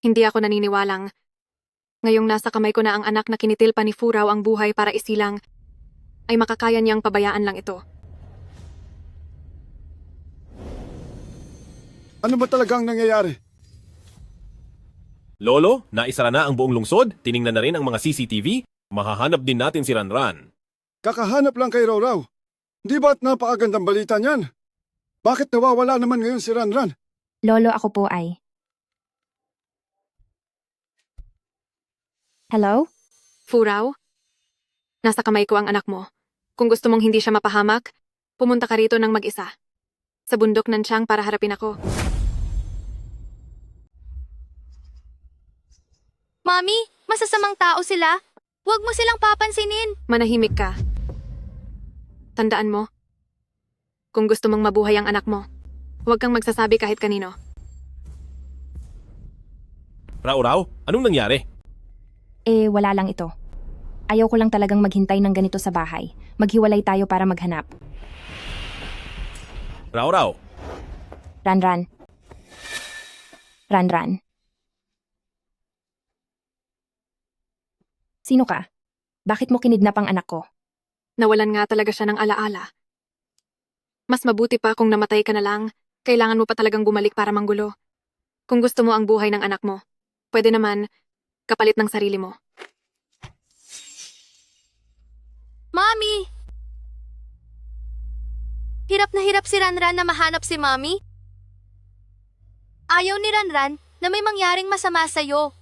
Hindi ako naniniwalang. Ngayong nasa kamay ko na ang anak na kinitil pa ni Furaw ang buhay para isilang, ay makakaya niyang pabayaan lang ito. Ano ba talagang nangyayari? Lolo, naisara na ang buong lungsod, tiningnan na rin ang mga CCTV, mahahanap din natin si Ranran. Kakahanap lang kay Raw. Di ba't napakagandang balita niyan? Bakit nawawala naman ngayon si Ranran? Lolo, ako po ay. Hello? Furaw? Nasa kamay ko ang anak mo. Kung gusto mong hindi siya mapahamak, pumunta ka rito ng mag-isa. Sa bundok ng Tiang para harapin ako. Mommy, masasamang tao sila. Huwag mo silang papansinin. Manahimik ka. Tandaan mo, kung gusto mong mabuhay ang anak mo, huwag kang magsasabi kahit kanino. Raw, anong nangyari? Wala lang ito. Ayaw ko lang talagang maghintay ng ganito sa bahay. Maghiwalay tayo para maghanap. Raw. Ranran. Ranran. Sino ka? Bakit mo kinidnap ang anak ko? Nawalan nga talaga siya ng alaala. Mas mabuti pa kung namatay ka na lang, kailangan mo pa talagang bumalik para manggulo. Kung gusto mo ang buhay ng anak mo, pwede naman kapalit ng sarili mo. Mommy! Hirap na hirap si Ranran na mahanap si Mommy. Ayaw ni Ranran na may mangyaring masama sa'yo.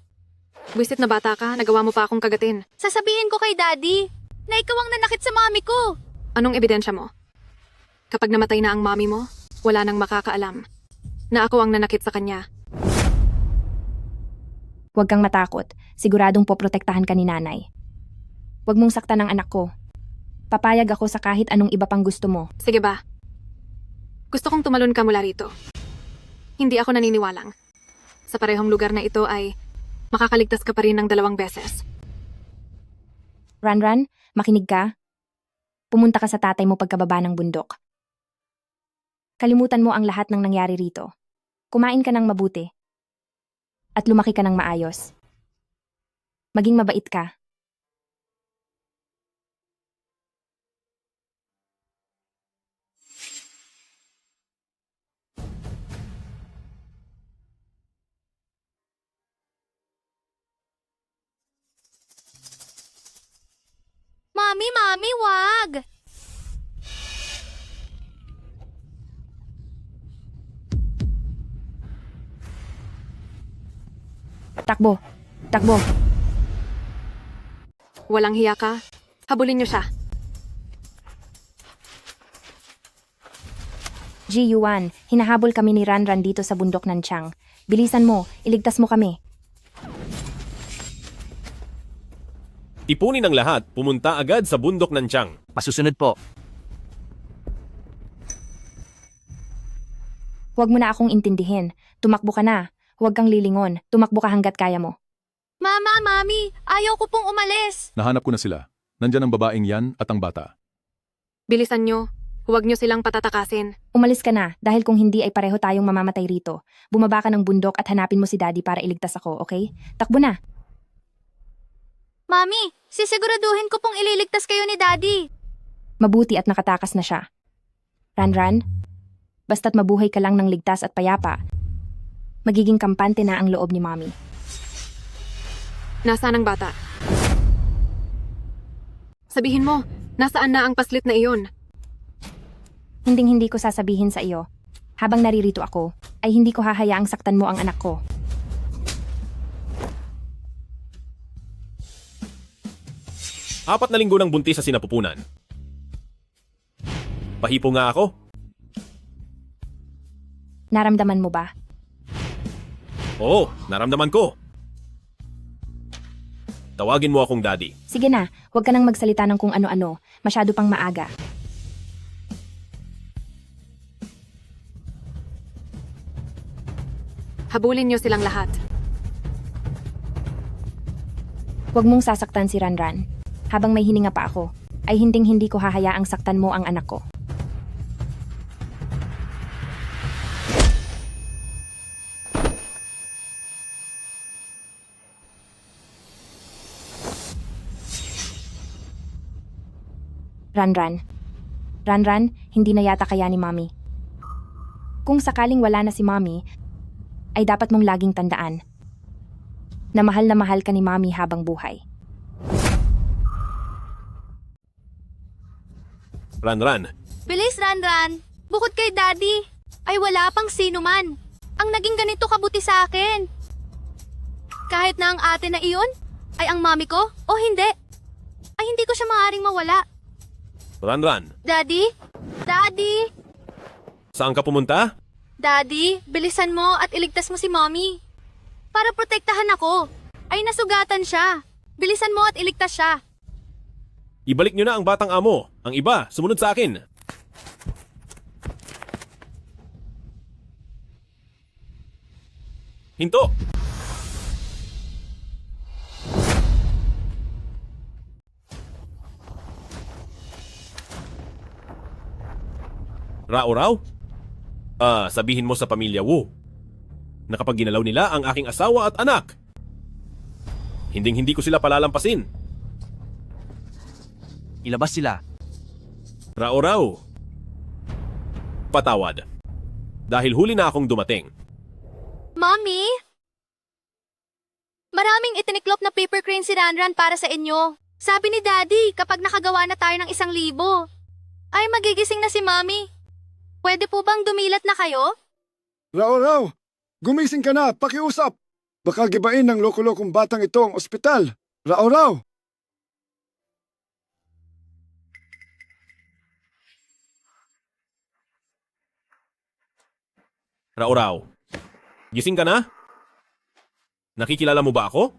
Buwisit na bata ka, nagawa mo pa akong kagatin. Sasabihin ko kay Daddy na ikaw ang nanakit sa Mommy ko. Anong ebidensya mo? Kapag namatay na ang mommy mo, wala nang makakaalam na ako ang nanakit sa kanya. Huwag kang matakot. Siguradong poprotektahan ka ni nanay. Huwag mong saktan ang anak ko. Papayag ako sa kahit anong iba pang gusto mo. Sige ba? Gusto kong tumalon ka mula rito. Hindi ako naniniwalang. Sa parehong lugar na ito ay makakaligtas ka pa rin ng 2 beses. Ranran, makinig ka. Pumunta ka sa tatay mo pagkababa ng bundok. Kalimutan mo ang lahat ng nangyari rito. Kumain ka ng mabuti. At lumaki ka ng maayos. Maging mabait ka. Mami, wag! Takbo! Takbo! Walang hiya ka? Habulin niyo siya. Ji-Yuan, hinahabol kami ni Ranran dito sa bundok ng Tiang. Bilisan mo, iligtas mo kami. Ipunin ang lahat, pumunta agad sa bundok ng Tiang. Masusunod po. Huwag mo na akong intindihin. Tumakbo ka na. Huwag kang lilingon. Tumakbo ka hanggat kaya mo. Mama, Mami, ayaw ko pong umalis. Nahanap ko na sila. Nandyan ang babaeng yan at ang bata. Bilisan nyo. Huwag nyo silang patatakasin. Umalis ka na dahil kung hindi ay pareho tayong mamamatay rito. Bumaba ka ng bundok at hanapin mo si Daddy para iligtas ako, okay? Takbo na. Mami, sisiguraduhin ko pong ililigtas kayo ni Daddy. Mabuti at nakatakas na siya. Ranran, basta't mabuhay ka lang ng ligtas at payapa, magiging kampante na ang loob ni Mommy. Nasaan ang bata? Sabihin mo, nasaan na ang paslit na iyon? Hinding-hindi ko sasabihin sa iyo. Habang naririto ako, ay hindi ko hahayaang saktan mo ang anak ko. Apat na linggo ng buntis sa sinapupunan. Pahipo nga ako. Naramdaman mo ba? Oo, naramdaman ko. Tawagin mo akong Daddy. Sige na, huwag ka nang magsalita ng kung ano-ano. Masyado pang maaga. Habulin nyo silang lahat. Huwag mong sasaktan si Ranran. Habang may hininga pa ako, ay hinding-hindi ko hahayaang saktan mo ang anak ko. Ranran. Ranran, hindi na yata kaya ni Mommy. Kung sakaling wala na si Mommy, ay dapat mong laging tandaan na mahal ka ni Mommy habang buhay. Ranran, Bilis, Ranran. Bukod kay Daddy, ay wala pang sino man ang naging ganito kabuti sa akin. Kahit na ang ate na iyon ay ang mami ko o hindi, ay hindi ko siya maaaring mawala. Ranran, Daddy? Daddy? saan ka pumunta? Daddy, bilisan mo at iligtas mo si Mommy. Para protektahan ako. Ay nasugatan siya. Bilisan mo at iligtas siya. Ibalik nyo na ang batang amo. Ang iba, sumunod sa akin. Hinto! Rao-Rao? Sabihin mo sa pamilya Wu na kapag ginalaw nila ang aking asawa at anak, hinding-hindi ko sila palalampasin. Ilabas sila. Rao-Rao. Patawad. Dahil huli na akong dumating. Mommy? Maraming itiniklop na paper crane si Ranran para sa inyo. Sabi ni Daddy, kapag nakagawa na tayo ng 1,000, ay magigising na si Mommy. Pwede po bang dumilat na kayo? Rao, gumising ka na, pakiusap. Baka gibain ng loko-lokong batang ito ang ospital. Rao. Rao-Rao. Gising ka na? Nakikilala mo ba ako?